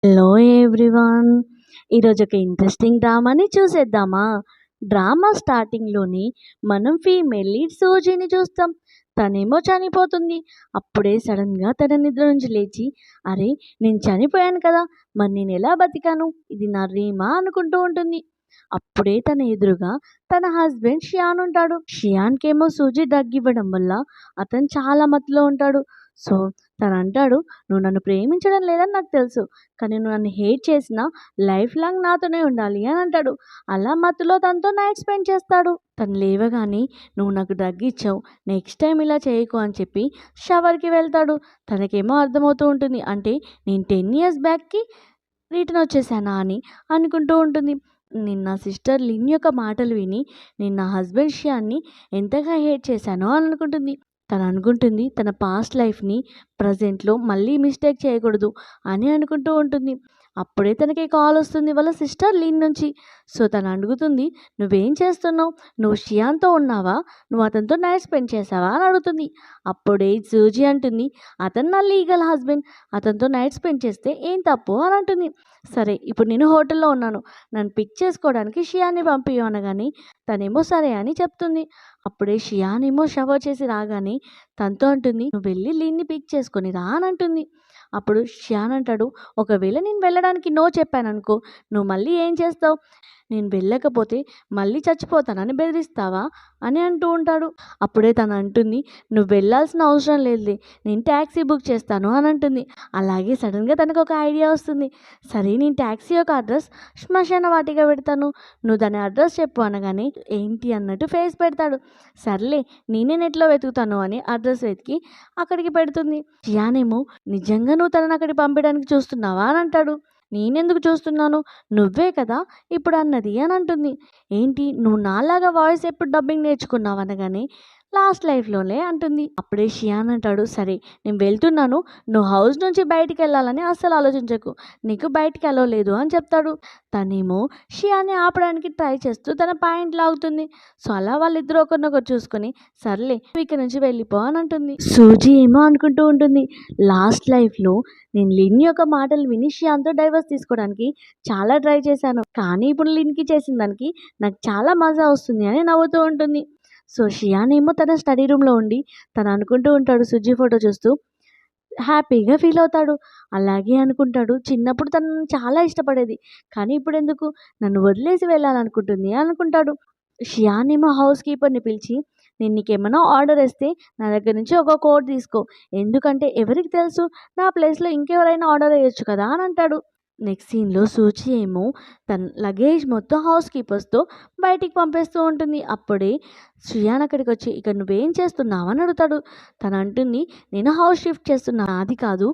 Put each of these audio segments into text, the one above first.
Hello everyone. ఈరోజు ఒక interesting డ్రామాని చూసేద్దామా? డ్రామా స్టార్టింగ్లోని మనం ఫీమేల్ లీడ్ సూజీని చూస్తాం. తనేమో చనిపోతుంది. అప్పుడే సడన్గా తన నిద్ర నుంచి లేచి, అరే నేను చనిపోయాను కదా, మరి నేను ఎలా బతికాను, ఇది నా డ్రీమా అనుకుంటూ ఉంటుంది. అప్పుడే తన ఎదురుగా తన హస్బెండ్ షియాన్ ఉంటాడు. షియాన్కేమో సూజీ డ్రగ్ ఇవ్వడం వల్ల అతను చాలా మత్తులో ఉంటాడు. సో తను అంటాడు, నువ్వు నన్ను ప్రేమించడం లేదని నాకు తెలుసు, కానీ నువ్వు నన్ను హేట్ చేసినా లైఫ్ లాంగ్ నాతోనే ఉండాలి అని అంటాడు. అలా మత్తులో తనతో నైట్ స్పెండ్ చేస్తాడు. తను లేవగానే, నువ్వు నాకు డ్రగ్ ఇచ్చావు, నెక్స్ట్ టైం ఇలా చేయకు అని చెప్పి షవర్కి వెళ్తాడు. తనకేమో అర్థమవుతూ ఉంటుంది, అంటే నేను 10 years బ్యాక్కి రిటర్న్ వచ్చేసానా అని అనుకుంటూ ఉంటుంది. నేను నా సిస్టర్ లిన్ యొక్క మాటలు విని నేను నా హస్బెండ్ షియాన్ని ఎంతగా హేట్ చేశానో అని అనుకుంటుంది. తను అనుకుంటుంది తన పాస్ట్ లైఫ్ని ప్రజెంట్లో మళ్ళీ మిస్టేక్ చేయకూడదు అని అనుకుంటూ ఉంటుంది. అప్పుడే తనకి కాల్ వస్తుంది వాళ్ళ సిస్టర్ లిన్ నుంచి. సో తను అడుగుతుంది, నువ్వేం చేస్తున్నావు, నువ్వు షియాన్తో ఉన్నావా, నువ్వు అతనితో నైట్ స్పెండ్ చేసావా అని అడుగుతుంది. అప్పుడే సూజీ అంటుంది, అతను నా లీగల్ హస్బెండ్, అతనితో నైట్ స్పెండ్ చేస్తే ఏం తప్పు అని అంటుంది. సరే ఇప్పుడు నేను హోటల్లో ఉన్నాను, నన్ను పిక్ చేసుకోవడానికి షియాన్ని పంపియు అనగాని తనేమో సరే అని చెప్తుంది. అప్పుడే షియాన్ ఏమో షవర్ చేసి రాగానే తనతో అంటుంది, నువ్వు వెళ్ళి లీన్ని పిక్ చేసుకొని రా అని అంటుంది. అప్పుడు షియాన్ అంటాడు, ఒకవేళ నేను వెళ్ళడానికి నో చెప్పాను అనుకో, నువ్వు మళ్ళీ ఏం చేస్తావు, నేను వెళ్ళకపోతే మళ్ళీ చచ్చిపోతానని బెదిరిస్తావా అని అంటూ ఉంటాడు. అప్పుడే తను అంటుంది, నువ్వు వెళ్ళాల్సిన అవసరం లేదులే, నేను ట్యాక్సీ బుక్ చేస్తాను అని అంటుంది. అలాగే సడన్గా తనకు ఒక ఐడియా వస్తుంది. సరే నేను ట్యాక్సీ యొక్క అడ్రస్ శ్మశాన వాటిగా పెడతాను, నువ్వు దాని అడ్రస్ చెప్పు అనగానే ఏంటి అన్నట్టు ఫేస్ పెడతాడు. సర్లే నేనే నెట్లో వెతుకుతాను అని అడ్రస్ వెతికి అక్కడికి పెడుతుంది. జియానేమో, నిజంగా నువ్వు తనని అక్కడికి పంపడానికి చూస్తున్నావా అని అంటాడు. నేనెందుకు చూస్తున్నాను, నువ్వే కదా ఇప్పుడు అన్నది అని అంటుంది. ఏంటి నువ్వు నాలాగా వాయిస్ ఎప్పుడు డబ్బింగ్ నేర్చుకున్నావు అనగానే లాస్ట్ లైఫ్లోనే అంటుంది. అప్పుడే షియాన్ అంటాడు, సరే నేను వెళ్తున్నాను, నువ్వు హౌస్ నుంచి బయటికి వెళ్ళాలని అస్సలు ఆలోచించకు, నీకు బయటికి వెళ్ళలేదు అని చెప్తాడు. తనేమో షియాన్ని ఆపడానికి ట్రై చేస్తూ తన పాయింట్ లాగుతుంది. సో అలా వాళ్ళిద్దరూ ఒకరినొకరు చూసుకొని, సర్లే నువ్వు ఇక్కడ నుంచి వెళ్ళిపో అని అంటుంది. సూజీ ఏమో అనుకుంటూ ఉంటుంది, లాస్ట్ లైఫ్లో నేను లిన్ యొక్క మాటలు విని షియాన్తో డైవర్స్ తీసుకోవడానికి చాలా ట్రై చేశాను, కానీ ఇప్పుడు లిన్కి చేసిన దానికి నాకు చాలా మజా వస్తుంది అని నవ్వుతూ ఉంటుంది. సో షియాన్ ఏమో తన స్టడీ రూమ్లో ఉండి తను అనుకుంటూ ఉంటాడు, సుజీ ఫోటో చూస్తూ హ్యాపీగా ఫీల్ అవుతాడు. అలాగే అనుకుంటాడు, చిన్నప్పుడు తను నన్ను చాలా ఇష్టపడేది, కానీ ఇప్పుడు ఎందుకు నన్ను వదిలేసి వెళ్ళాలనుకుంటుంది అనుకుంటాడు. షియాన్ ఏమో హౌస్ కీపర్ని పిలిచి, నేను నీకేమైనా ఆర్డర్ ఇస్తే నా దగ్గర నుంచి ఒక కోడ్ తీసుకో, ఎందుకంటే ఎవరికి తెలుసు, నా ప్లేస్లో ఇంకెవరైనా ఆర్డర్ వేయొచ్చు కదా అని అంటాడు. నెక్స్ట్ సీన్లో సూచి ఏమో తన లగేజ్ మొత్తం హౌస్ కీపర్స్తో బయటికి పంపేస్తూ ఉంటుంది. అప్పుడే శ్రియాన్ అక్కడికి వచ్చి, ఇక నువ్వేం చేస్తున్నావు అని అడుగుతాడు. తను అంటుంది, నేను హౌస్ షిఫ్ట్ చేస్తున్నాను, అది కాదు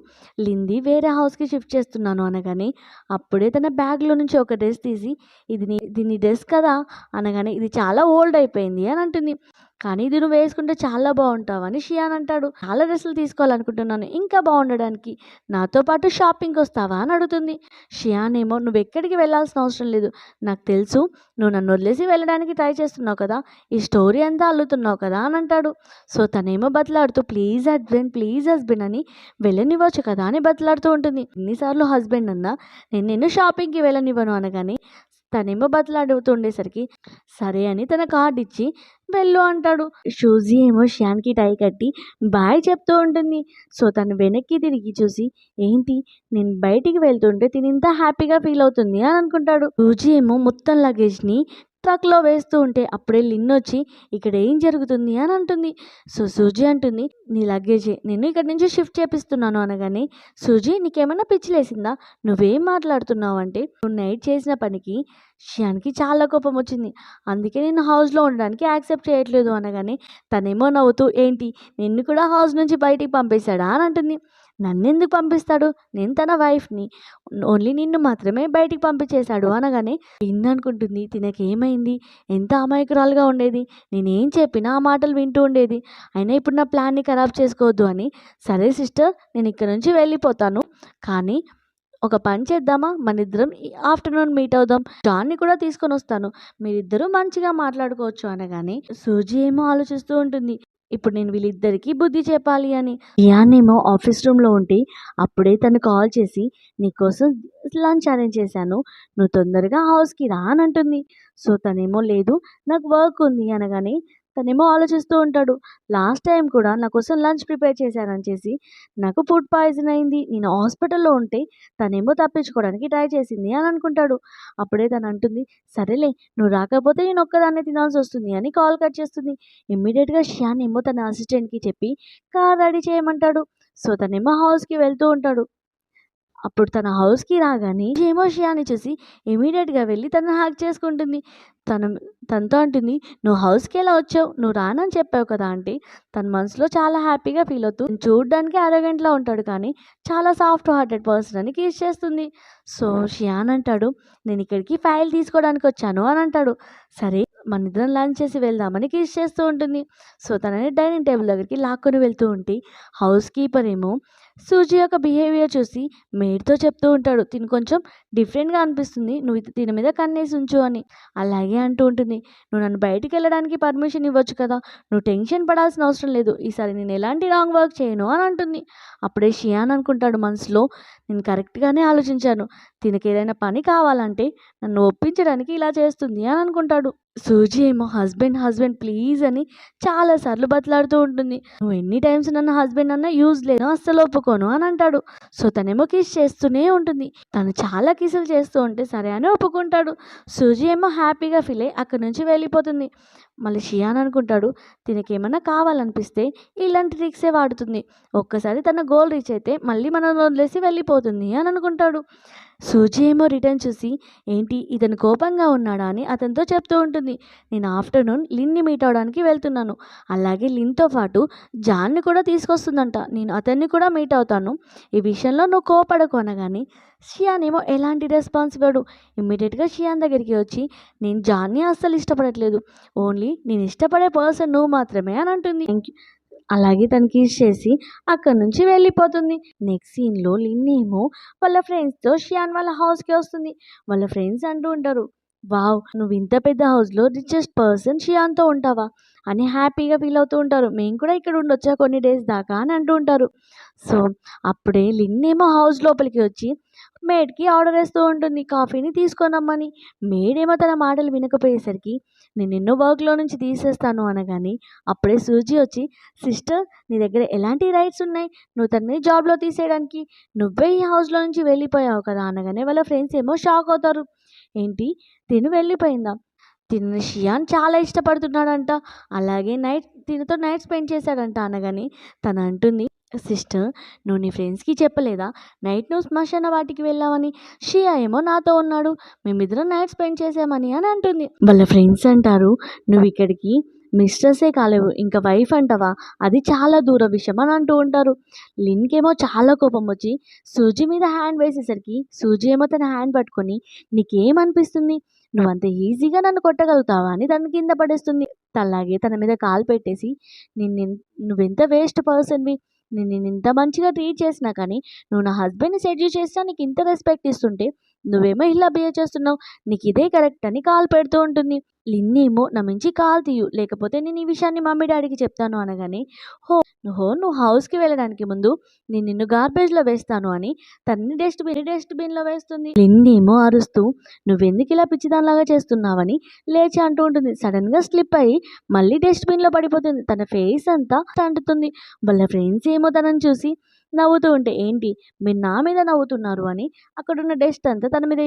లింది వేరే హౌస్కి షిఫ్ట్ చేస్తున్నాను అనగానే అప్పుడే తన బ్యాగ్లో నుంచి ఒక డ్రెస్ తీసి, ఇది నీ డ్రెస్ కదా అనగానే ఇది చాలా ఓల్డ్ అయిపోయింది అని అంటుంది. కానీ ఇది నువ్వు వేసుకుంటే చాలా బాగుంటావు అని షియాన్ అంటాడు. చాలా డ్రెస్సులు తీసుకోవాలనుకుంటున్నాను ఇంకా బాగుండడానికి, నాతో పాటు షాపింగ్కి వస్తావా అని అడుగుతుంది. షియాన్ ఏమో, నువ్వు ఎక్కడికి వెళ్ళాల్సిన అవసరం లేదు, నాకు తెలుసు నువ్వు నన్ను వదిలేసి వెళ్ళడానికి ట్రై చేస్తున్నావు కదా, ఈ స్టోరీ అంతా అల్లుతున్నావు కదా అని అంటాడు. సో తనేమో బతలాడుతూ, ప్లీజ్ హస్బెండ్ అని వెళ్ళనివ్వచ్చు కదా అని బతలాడుతూ ఉంటుంది. ఎన్నిసార్లు హస్బెండ్ అన్నా నేను నిన్ను షాపింగ్కి వెళ్ళనివ్వను అనగానే తనేమో బతలాడుతూ ఉండేసరికి సరే అని తన కార్డు ఇచ్చి వెళ్ళు అంటాడు. షూజీ ఏమో షియాన్కి టై కట్టి బాయ్ చెప్తూ ఉంటుంది. సో తను వెనక్కి తిరిగి చూసి, ఏంటి నేను బయటికి వెళ్తుంటే తిని ఇంత హ్యాపీగా ఫీల్ అవుతుంది అని అనుకుంటాడు. షూజీ ఏమో మొత్తం లగేజ్ని ట్రక్లో వేస్తూ ఉంటే అప్పుడే లిన్ వచ్చి, ఇక్కడ ఏం జరుగుతుంది అని అంటుంది. సో సూజీ అంటుంది, నీ లగేజే నేను ఇక్కడ నుంచి షిఫ్ట్ చేపిస్తున్నాను అనగానే, సూజీ నీకేమైనా పిచ్చిలేసిందా, నువ్వేం మాట్లాడుతున్నావు అంటే, నువ్వు నైట్ చేసిన పనికి షియాన్కి చాలా కోపం వచ్చింది, అందుకే నేను హౌస్లో ఉండడానికి యాక్సెప్ట్ చేయట్లేదు అనగానే తనేమో నవ్వుతూ, ఏంటి నిన్ను కూడా హౌస్ నుంచి బయటికి పంపేశాడా అని అంటుంది. నన్నెందుకు పంపిస్తాడు, నేను తన వైఫ్ని, ఓన్లీ నిన్ను మాత్రమే బయటికి పంపించేశాడు అనగానే లిన్ అనుకుంటుంది, తినకేమైంది, ఎంత అమాయకురాలుగా ఉండేది, నేనేం చెప్పినా ఆ మాటలు వింటూ ఉండేది, అయినా ఇప్పుడు నా ప్లాన్ని ఖరాబ్ చేసుకోవద్దు అని, సరే సిస్టర్ నేను ఇక్కడ నుంచి వెళ్ళిపోతాను, కానీ ఒక పని చేద్దామా, మన ఇద్దరం ఆఫ్టర్నూన్ మీట్ అవుదాం, జాన్ని కూడా తీసుకొని వస్తాను, మీరిద్దరూ మంచిగా మాట్లాడుకోవచ్చు అనగానే సూజీ ఏమో ఆలోచిస్తూ ఉంటుంది, ఇప్పుడు నేను వీళ్ళిద్దరికీ బుద్ధి చెప్పాలి అని. రియానేమో ఆఫీస్ రూమ్‌లో ఉంటే అప్పుడే తను కాల్ చేసి నీకోసం లంచ్ అరేంజ్ చేశాను. నువ్వు తొందరగా హౌస్‌కి రా అని అంటుంది. సో, తనేమో లేదు నాకు వర్క్ ఉంది అనగానే తనేమో ఆలోచిస్తూ ఉంటాడు. లాస్ట్ టైమ్ కూడా నా కోసం లంచ్ ప్రిపేర్ చేశారని చేసి నాకు ఫుడ్ పాయిజన్ అయింది. నేను హాస్పిటల్‌లో ఉంటే తనేమో తప్పించుకోవడానికి ట్రై చేసింది అని అనుకుంటాడు. అప్పుడే తను అంటుంది సరేలే నువ్వు రాకపోతే నేను ఒక్కదాన్నే తినాల్సొస్తుంది అని కాల్ కట్ చేస్తుంది. ఇమ్మీడియేట్‌గా శ్యాన్ ఏమో తన అసిస్టెంట్‌కి చెప్పి కార్ రెడీ చేయమంటాడు. సో, తనేమో హౌస్‌కి వెళ్తూ ఉంటాడు. అప్పుడు తన హౌస్‌కి రాగానే ఏమో శ్యాన్ని చూసి ఇమ్మీడియేట్‌గా వెళ్ళి తనని హగ్ చేసుకుంటుంది. తను తనతో అంటుంది, "నువ్వు హౌస్‌కి ఎలా వచ్చావు? నువ్వు రానని చెప్పావు కదా!" అంటే తన మనసులో చాలా హ్యాపీగా ఫీల్ అవుతూ చూడడానికి అరోగెంట్‌లా ఉంటాడు కానీ చాలా సాఫ్ట్ హార్టెడ్ పర్సన్ అని కిస్ చేస్తుంది. సో, శ్యాన్ అంటాడు, "నేను ఇక్కడికి ఫైల్ తీసుకోవడానికి వచ్చాను" అని అంటాడు. సరే మనిద్దరం లంచ్ చేసి వెళ్దామని కిస్ చేస్తూ ఉంటుంది. సో, తనని డైనింగ్ టేబుల్ దగ్గరికి లాక్కొని వెళ్తూ ఉంటే హౌస్ కీపర్ ఏమో సూజీ యొక్క బిహేవియర్ చూసి మేడ్‌తో చెప్తూ ఉంటాడు. తిను కొంచెం డిఫరెంట్‌గా అనిపిస్తుంది. నువ్వు తిన మీద కన్నేసి ఉంచు అని. అలాగే అంటూ ఉంటుంది. "నువ్వు నన్ను బయటికెళ్ళడానికి పర్మిషన్ ఇవ్వచ్చు కదా! నువ్వు టెన్షన్ పడాల్సిన అవసరం లేదు. ఈసారి నేను ఎలాంటి రాంగ్ వర్క్ చేయను" అని అంటుంది. అప్పుడే షియాన్ అనుకుంటాడు మనసులో, నేను కరెక్ట్‌గానే ఆలోచించాను. తినకేదైనా పని కావాలంటే నన్ను ఒప్పించడానికి ఇలా చేస్తుంది అని అనుకుంటాడు. సూజీ ఏమో హస్బెండ్, హస్బెండ్ ప్లీజ్ అని చాలా సార్లు బతిలాడుతూ ఉంటుంది. "నువ్వు ఎన్ని టైమ్స్ నన్ను హస్బెండ్ అన్నా యూజ్ లేను అస్సలు ఒప్పుకోను" అని అంటాడు. సో, తనేమో కిస్ చేస్తూనే ఉంటుంది. తను చాలా కిసులు చేస్తూ ఉంటే సరే అని ఒప్పుకుంటాడు. సూజీ ఏమో హ్యాపీగా ఫీల్ అయ్యి అక్కడి నుంచి వెళ్ళిపోతుంది. మళ్ళీ షియాన్ అనుకుంటాడు తినకేమన్నా కావాలనిపిస్తే ఇలాంటి ట్రిక్సే వాడుతుంది. ఒక్కసారి తన గోల్ రీచ్ అయితే మళ్ళీ మనల్ని వదిలేసి వెళ్ళిపోతుంది అని అనుకుంటాడు. సూజీ ఏమో రిటర్న్ చూసి ఏంటి ఇతను కోపంగా ఉన్నాడా అని అతనితో చెప్తూ ఉంటుంది. నేను ఆఫ్టర్నూన్ లిన్ని మీట్ అవడానికి వెళ్తున్నాను. అలాగే లిన్‌తో పాటు జాన్‌ని కూడా తీసుకొస్తుందంట. నేను అతన్ని కూడా మీట్ అవుతాను. ఈ విషయంలో నువ్వు కోపడకు అనగానే షియాన్ ఏమో ఎలాంటి రెస్పాన్స్ ఇవ్వడు. ఇమ్మీడియేట్‌గా షియాన్ దగ్గరికి వచ్చి నేను జాన్‌ని అస్సలు ఇష్టపడట్లేదు. ఓన్లీ నేను ఇష్టపడే పర్సన్ నువ్వు మాత్రమే అని అంటుంది. అలాగే తను కిస్ చేసి అక్కడి నుంచి వెళ్ళిపోతుంది. నెక్స్ట్ సీన్‌లో లిన్ ఏమో వాళ్ళ ఫ్రెండ్స్‌తో షియాన్ వాళ్ళ హౌస్‌కి వస్తుంది. వాళ్ళ ఫ్రెండ్స్ అంటూ ఉంటారు, "వావ్! నువ్వు ఇంత పెద్ద హౌస్‌లో రిచెస్ట్ పర్సన్ షియాన్‌తో ఉంటావా?" అని హ్యాపీగా ఫీల్ అవుతూ ఉంటారు. "మేము కూడా ఇక్కడ ఉండొచ్చా కొన్ని డేస్ దాకా" అని అంటూ ఉంటారు. సో, అప్పుడే లిన్ ఏమో హౌస్ లోపలికి వచ్చి మేడ్‌కి ఆర్డర్ వేస్తూ ఉంటుంది కాఫీని తీసుకొని రమ్మని. మేడ్ ఏమో తన మాటలు వినకపోయేసరికి నేను నిన్ను వర్క్‌లో నుంచి తీసేస్తాను అనగానే అప్పుడే సూజీ వచ్చి సిస్టర్ నీ దగ్గర ఎలాంటి రైట్స్ ఉన్నాయి నువ్వు తనని జాబ్లో తీసేయడానికి? నువ్వే ఈ హౌస్లో నుంచి వెళ్ళిపోయావు కదా అనగానే వాళ్ళ ఫ్రెండ్స్ ఏమో షాక్ అవుతారు. ఏంటి తిను వెళ్ళిపోయిందా? తినని షియాన్ చాలా ఇష్టపడుతున్నాడంట. అలాగే తినతో నైట్ స్పెండ్ చేశాడంట అనగానే తను అంటుంది సిస్టర్ నువ్వు నీ ఫ్రెండ్స్కి చెప్పలేదా నైట్ నువ్వు శ్మశాన వాటికి వెళ్ళావని? షియా ఏమో నాతో ఉన్నాడు, మేమిద్దరం నైట్ స్పెండ్ చేసామని అని అంటుంది. వాళ్ళ ఫ్రెండ్స్ అంటారు నువ్వు ఇక్కడికి మిస్ట్రెస్సే కాలేవు ఇంకా వైఫ్ అంటావా, అది చాలా దూర విషయం అని అంటూ ఉంటారు. లిన్కేమో చాలా కోపం వచ్చి సూజీ మీద హ్యాండ్ వేసేసరికి సూజీ ఏమో తన హ్యాండ్ పట్టుకొని నీకేమనిపిస్తుంది, నువ్వంత ఈజీగా నన్ను కొట్టగలుగుతావా అని దాన్ని కింద పడేస్తుంది. అలాగే తన మీద కాలు పెట్టేసి నిన్ను నువ్వెంత వేస్ట్ పర్సన్వి, నేను ఇంత మంచిగా ట్రీట్ చేసినా కానీ నువ్వు నా హస్బెండ్ని సెడ్యూస్ చేసినా నీకు ఇంత రెస్పెక్ట్ ఇస్తుంటే నువ్వేమో ఇలా బిహేవ్ చేస్తున్నావు, నీకు ఇదే కరెక్ట్ అని కాలు పెడుతూ ఉంటుంది. లిన్నేమో నా మించి కాలు తీయు లేకపోతే నేను ఈ విషయాన్ని మమ్మీ డాడీకి చెప్తాను అనగానే నువ్వు హౌస్కి వెళ్ళడానికి ముందు నేను నిన్ను గార్బేజ్లో వేస్తాను అని తనని డస్ట్బిన్లో వేస్తుంది. లిన్నేమో అరుస్తూ నువ్వెందుకు ఇలా పిచ్చిదానిలాగా చేస్తున్నావని లేచి అంటూ ఉంటుంది. సడన్గా స్లిప్ అయ్యి మళ్ళీ డస్ట్బిన్లో పడిపోతుంది. తన ఫేస్ అంతా అంటుతుంది. వాళ్ళ ఫ్రెండ్స్ ఏమో తనని చూసి నవ్వుతూ ఉంటే ఏంటి మీరు నా మీద నవ్వుతున్నారు అని అక్కడున్న డస్ట్ అంతా తన మీద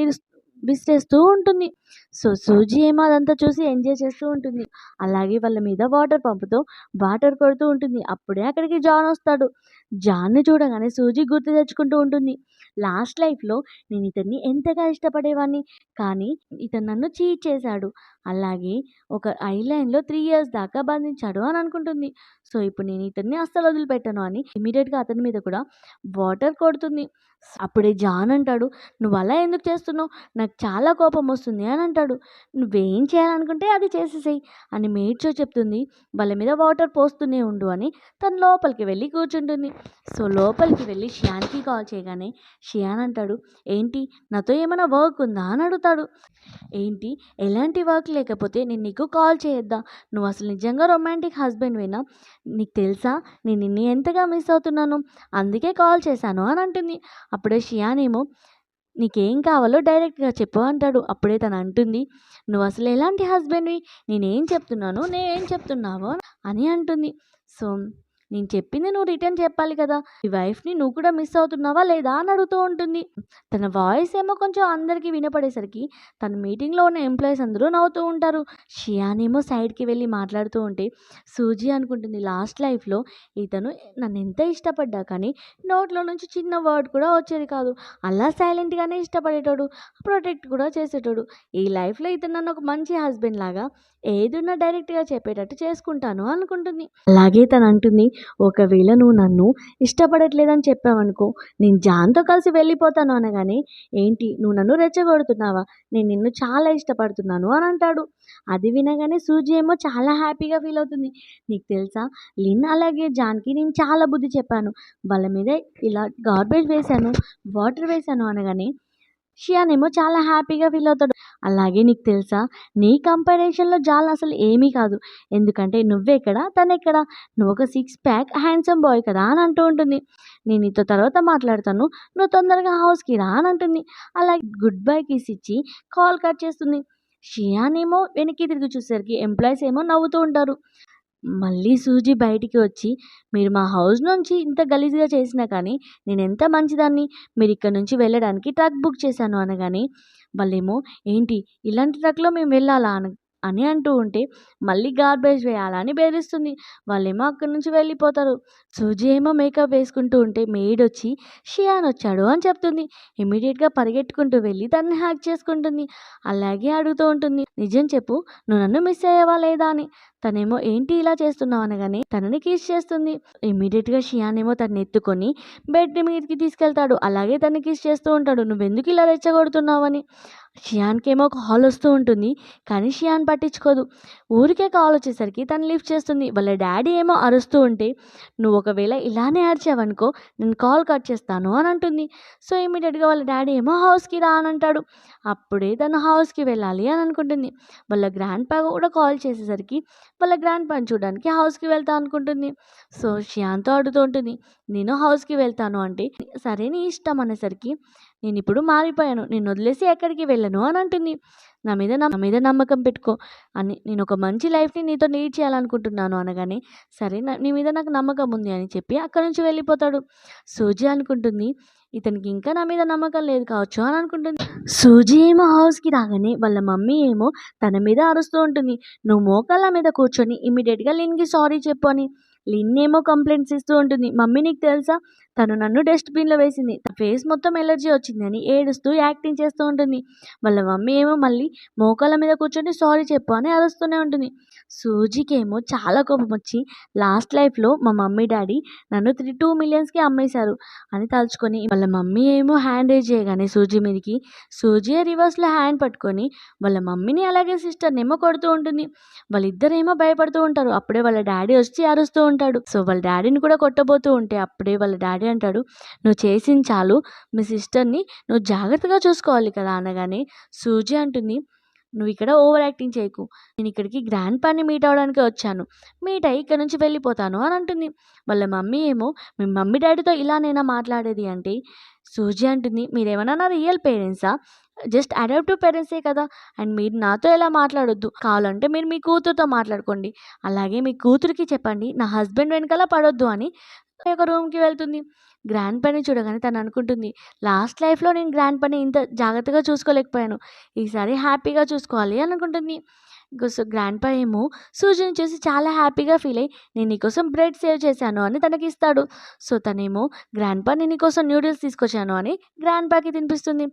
విసిరేస్తూ ఉంటుంది. సో, సూజీ ఏమో అదంతా చూసి ఎంజాయ్ చేస్తూ ఉంటుంది. అలాగే వాళ్ళ మీద వాటర్ పంపుతో వాటర్ కొడుతూ ఉంటుంది. అప్పుడే అక్కడికి జాన్ వస్తాడు. జాన్‌ని చూడగానే సూజీ గుర్తు తెచ్చుకుంటూ ఉంటుంది. లాస్ట్ లైఫ్‌లో నేను ఇతన్ని ఎంతగా ఇష్టపడేవాడిని. కానీ ఇతను నన్ను చీట్ చేశాడు. అలాగే ఒక ఐలాండ్‌లో 3 ఇయర్స్ దాకా బంధించాడు అని అనుకుంటుంది. సో, ఇప్పుడు నేను ఇతన్ని అస్సలు వదిలిపెట్టను అని ఇమ్మీడియేట్‌గా అతని మీద కూడా వాటర్ కొడుతుంది. అప్పుడే జాన్ అంటాడు, "నువ్వు అలా ఎందుకు చేస్తున్నావు? నాకు చాలా కోపం వస్తుంది" అని అంటాడు. "నువ్వేం చేయాలనుకుంటే అది చేసేసేయి" అని మేడ్చో చెప్తుంది. వాళ్ళ మీద వాటర్ పోస్తూనే ఉండు అని తను లోపలికి వెళ్ళి కూర్చుంటుంది. సో, లోపలికి వెళ్ళి షియాన్‌కి కాల్ చేయగానే షియాన్ అంటాడు, "ఏంటి నాతో ఏమైనా వర్క్ ఉందా?" అని అడుగుతాడు. "ఏంటి ఎలాంటి వర్క్ లేకపోతే నేను నీకు కాల్ చేయొద్దా? నువ్వు అసలు నిజంగా రొమాంటిక్ హస్బెండ్‌వేనా? నీకు తెలుసా నేను నిన్ను ఎంతగా మిస్ అవుతున్నానో. అందుకే కాల్ చేశాను అని అంటుంది. అప్పుడే షియాన్ ఏమో నీకేం కావాలో డైరెక్ట్‌గా చెప్పు అంటాడు. అప్పుడే తను అంటుంది, నువ్వు అసలు ఎలాంటి హస్బెండ్‌వి? నేనేం చెప్తున్నానో నువ్వేం చెప్తున్నావో అని అంటుంది. సో, నేను చెప్పింది నువ్వు రిటర్న్ చెప్పాలి కదా! నీ వైఫ్‌ని నువ్వు కూడా మిస్ అవుతున్నావా లేదా అని అడుగుతూ ఉంటుంది. తన వాయిస్ ఏమో కొంచెం అందరికీ వినపడేసరికి తన మీటింగ్‌లో ఉన్న ఎంప్లాయీస్ అందరూ నవ్వుతూ ఉంటారు. షియాన్ ఏమో సైడ్‌కి వెళ్ళి మాట్లాడుతూ ఉంటే సూజీ అనుకుంటుంది లాస్ట్ లైఫ్‌లో ఇతను నన్నెంత ఇష్టపడ్డా కానీ నోట్లో నుంచి చిన్న వర్డ్ కూడా వచ్చేది కాదు. అలా సైలెంట్‌గానే ఇష్టపడేటోడు. ప్రొటెక్ట్ కూడా చేసేటోడు. ఈ లైఫ్‌లో ఇతను నన్ను ఒక మంచి హస్బెండ్ లాగా ఏదున్నా డైరెక్ట్‌గా చెప్పేటట్టు చేసుకుంటాను అనుకుంటుంది. అలాగే తను అంటుంది, ఒకవేళ నువ్వు నన్ను ఇష్టపడట్లేదని చెప్పావనుకో, నేను జాన్‌తో కలిసి వెళ్ళిపోతాను అనగానే, ఏంటి నువ్వు నన్ను రెచ్చగొడుతున్నావా? నేను నిన్ను చాలా ఇష్టపడుతున్నాను అని అంటాడు. అది వినగానే సూజీ ఏమో చాలా హ్యాపీగా ఫీల్ అవుతుంది. నీకు తెలుసా లిన్ అలాగే జాన్‌కి నేను చాలా బుద్ధి చెప్పాను. వాళ్ళ మీద ఇలా గార్బేజ్ వేశాను, వాటర్ వేశాను అనగానే షియాన్ ఏమో చాలా హ్యాపీగా ఫీల్ అవుతాడు. అలాగే నీకు తెలుసా నీ కంపారిజన్‌లో జాన్ అసలు ఏమీ కాదు. ఎందుకంటే నువ్వెక్కడ, తనెక్కడ? నువ్వొక సిక్స్ ప్యాక్ హ్యాండ్సమ్ బాయ్ కదా అని అంటూ ఉంటుంది. నేను నీతో తర్వాత మాట్లాడతాను. నువ్వు తొందరగా హౌస్‌కి రా అని అంటుంది. అలా గుడ్ బై కిస్ ఇచ్చి కాల్ కట్ చేస్తుంది. షియాన్ ఏమో వెనక్కి తిరిగి చూసేసరికి ఎంప్లాయీస్ ఏమో నవ్వుతూ ఉంటారు. మళ్ళీ సూజీ బయటికి వచ్చి, "మీరు మా హౌస్ నుంచి ఇంత గలీజ్‌గా చేసినా కానీ నేనెంత మంచిదాన్ని. మీరిక్కడి నుంచి వెళ్ళడానికి ట్రక్ బుక్ చేశాను" అనగానే వాళ్ళేమో, "ఏంటి ఇలాంటి ట్రక్‌లో మేము వెళ్ళాలా?" అని అంటూ ఉంటే, మళ్ళీ గార్బేజ్ వేయాలా అని బెదిరిస్తుంది. వాళ్ళేమో అక్కడి నుంచి వెళ్ళిపోతారు. సూజీ ఏమో మేకప్ వేసుకుంటూ ఉంటే మెయిడొచ్చి, "షియాన్ వచ్చాడు" అని చెప్తుంది. ఇమ్మీడియేట్‌గా పరిగెట్టుకుంటూ వెళ్ళి తనని హగ్ చేసుకుంటుంది. అలాగే అడుగుతూ ఉంటుంది, "నిజం చెప్పు నువ్వు నన్ను మిస్ అయ్యావా లేదా" అని. తనేమో ఏంటి ఇలా చేస్తున్నావు అనగానే తనని కిస్ చేస్తుంది. ఇమ్మీడియట్‌గా షియాన్ ఏమో తనని ఎత్తుకొని బెడ్ మీదకి తీసుకెళ్తాడు. అలాగే తనని కిస్ చేస్తూ ఉంటాడు. "నువ్వెందుకు ఇలా రెచ్చగొడుతున్నావని?" షియాన్‌కేమో కాల్ వస్తూ ఉంటుంది. కానీ షియాన్ పట్టించుకోదు. ఊరికే కాల్ వచ్చేసరికి తను లిఫ్ట్ చేస్తుంది. వాళ్ళ డ్యాడీ ఏమో అరుస్తూ ఉంటే, "నువ్వు ఒకవేళ ఇలానే అరిచావనుకో నేను కాల్ కట్ చేస్తాను" అని అంటుంది. సో, ఇమ్మీడియట్‌గా వాళ్ళ డ్యాడీ ఏమో హౌస్‌కి రా అని అంటాడు. అప్పుడే తను హౌస్‌కి వెళ్ళాలి అని అనుకుంటుంది. వాళ్ళ గ్రాండ్‌పా కూడా కాల్ చేసేసరికి వాళ్ళ గ్రాండ్‌పాని చూడడానికి హౌస్‌కి వెళ్తా అనుకుంటుంది. సో, షియాన్‌తో అడుగుతూ ఉంటుంది, "నేను హౌస్‌కి వెళ్తాను" అంటే, "సరే నీ ఇష్టం" అనేసరికి, "నేనిప్పుడు మారిపోయాను. నిన్నొదిలేసి ఎక్కడికి వెళ్ళను" అని అంటుంది. నా మీద నమ్మకం పెట్టుకో అని నేనొక మంచి లైఫ్‌ని నీతో లీడ్ చేయాలనుకుంటున్నాను అనగానే, "సరే నీ మీద నాకు నమ్మకం ఉంది" అని చెప్పి అక్కడి నుంచి వెళ్ళిపోతాడు. సూజీ అనుకుంటుంది, ఇతనికి ఇంకా నా మీద నమ్మకం లేదు కావచ్చు అని అనుకుంటుంది. సూజీ ఏమో హౌస్‌కి రాగానే వాళ్ళ మమ్మీ ఏమో తన మీద అరుస్తూ ఉంటుంది. "నువ్వు మోకాళ్ళ మీద కూర్చొని ఇమ్మీడియేట్‌గా లిన్‌కి సారీ చెప్పు" అని. లిన్ ఏమో కంప్లెయింట్స్ ఇస్తూ ఉంటుంది. "మమ్మీ నీకు తెలుసా తను నన్ను డస్ట్‌బిన్‌లో వేసింది. నా ఫేస్ మొత్తం ఎలర్జీ వచ్చిందని" ఏడుస్తూ యాక్టింగ్ చేస్తూ ఉంటుంది. వాళ్ళ మమ్మీ ఏమో మళ్ళీ మోకాళ్ళ మీద కూర్చొని సారీ చెప్పు అని అరుస్తూనే ఉంటుంది. సూజీకేమో చాలా కోపమొచ్చి లాస్ట్ లైఫ్‌లో మా మమ్మీ డ్యాడీ నన్ను 2 మిలియన్స్‌కి అమ్మేశారు అని తలుచుకొని వాళ్ళ మమ్మీ ఏమో హ్యాండ్ రైజ్ చేయగానే సూజీ మీదకి, సూజీ రివర్స్‌లో హ్యాండ్ పట్టుకొని వాళ్ళ మమ్మీని అలాగే సిస్టర్‌నేమో కొడుతూ ఉంటుంది. వాళ్ళిద్దరేమో భయపడుతూ ఉంటారు. అప్పుడే వాళ్ళ డ్యాడీ వచ్చి అరుస్తూ ఉంటాడు. సో, వాళ్ళ డ్యాడీని కూడా కొట్టబోతూ ఉంటే అప్పుడే వాళ్ళ డ్యాడీ అంటాడు, "నువ్వు చేసింది చాలు. మీ సిస్టర్‌ని నువ్వు జాగ్రత్తగా చూసుకోవాలి కదా" అనగానే సూజీ అంటుంది, "నువ్విక్కడ ఓవర్ యాక్టింగ్ చేయకు. నేనిక్కడికి గ్రాండ్‌పాని మీట్ అవ్వడానికే వచ్చాను. మీట్ అయ్యి ఇక్కడి నుంచి వెళ్ళిపోతాను" అని అంటుంది. వాళ్ళ మమ్మీ ఏమో, "మీ మమ్మీ డ్యాడీతో ఇలానేనా మాట్లాడేది" అంటే సూజీ అంటుంది, "మీరేమన్నా నా రియల్ పేరెంట్సా? జస్ట్ అడాప్టివ్ పేరెంట్సే కదా! అండ్ మీరు నాతో ఇలా మాట్లాడొద్దు. కావాలంటే మీరు మీ కూతురుతో మాట్లాడుకోండి. అలాగే మీ కూతురికి చెప్పండి నా హస్బెండ్ వెనకాల పడొద్దు" అని ఒక రూమ్‌కి వెళ్తుంది. గ్రాండ్‌పాని చూడగానే తను అనుకుంటుంది, లాస్ట్ లైఫ్‌లో నేను గ్రాండ్‌పాని ఇంత జాగ్రత్తగా చూసుకోలేకపోయాను. ఈసారి హ్యాపీగా చూసుకోవాలి అని అనుకుంటుంది. సో, గ్రాండ్‌పా ఏమో సూజీని చూసి చాలా హ్యాపీగా ఫీల్ అయ్యి, "నేను నీకోసం బ్రెడ్ సేవ్ చేశాను" అని తనకిస్తాడు. సో, తనేమో, "గ్రాండ్‌పా నేను నీకోసం న్యూడిల్స్ తీసుకొచ్చాను" అని గ్రాండ్‌పాకి తినిపిస్తుంది.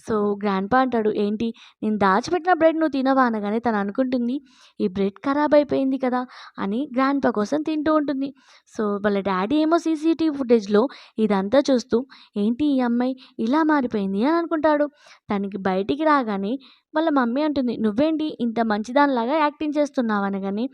సో, గ్రాండ్‌పా అంటాడు, "ఏంటి నేను దాచిపెట్టిన బ్రెడ్ నువ్వు తినవా?" అనగానే తను అనుకుంటుంది, ఈ బ్రెడ్ ఖరాబ్ అయిపోయింది కదా అని గ్రాండ్‌పా కోసం తింటూ ఉంటుంది. సో, వాళ్ళ డ్యాడీ ఏమో సీసీటీవీ ఫుటేజ్‌లో ఇదంతా చూస్తూ, ఏంటి ఈ అమ్మాయి ఇలా మారిపోయింది అని అనుకుంటాడు. తనకి బయటికి రాగానే వాళ్ళ మమ్మీ అంటుంది, "నువ్వేంటి ఇంత మంచిదానిలాగా యాక్టింగ్ చేస్తున్నావు" అనగానే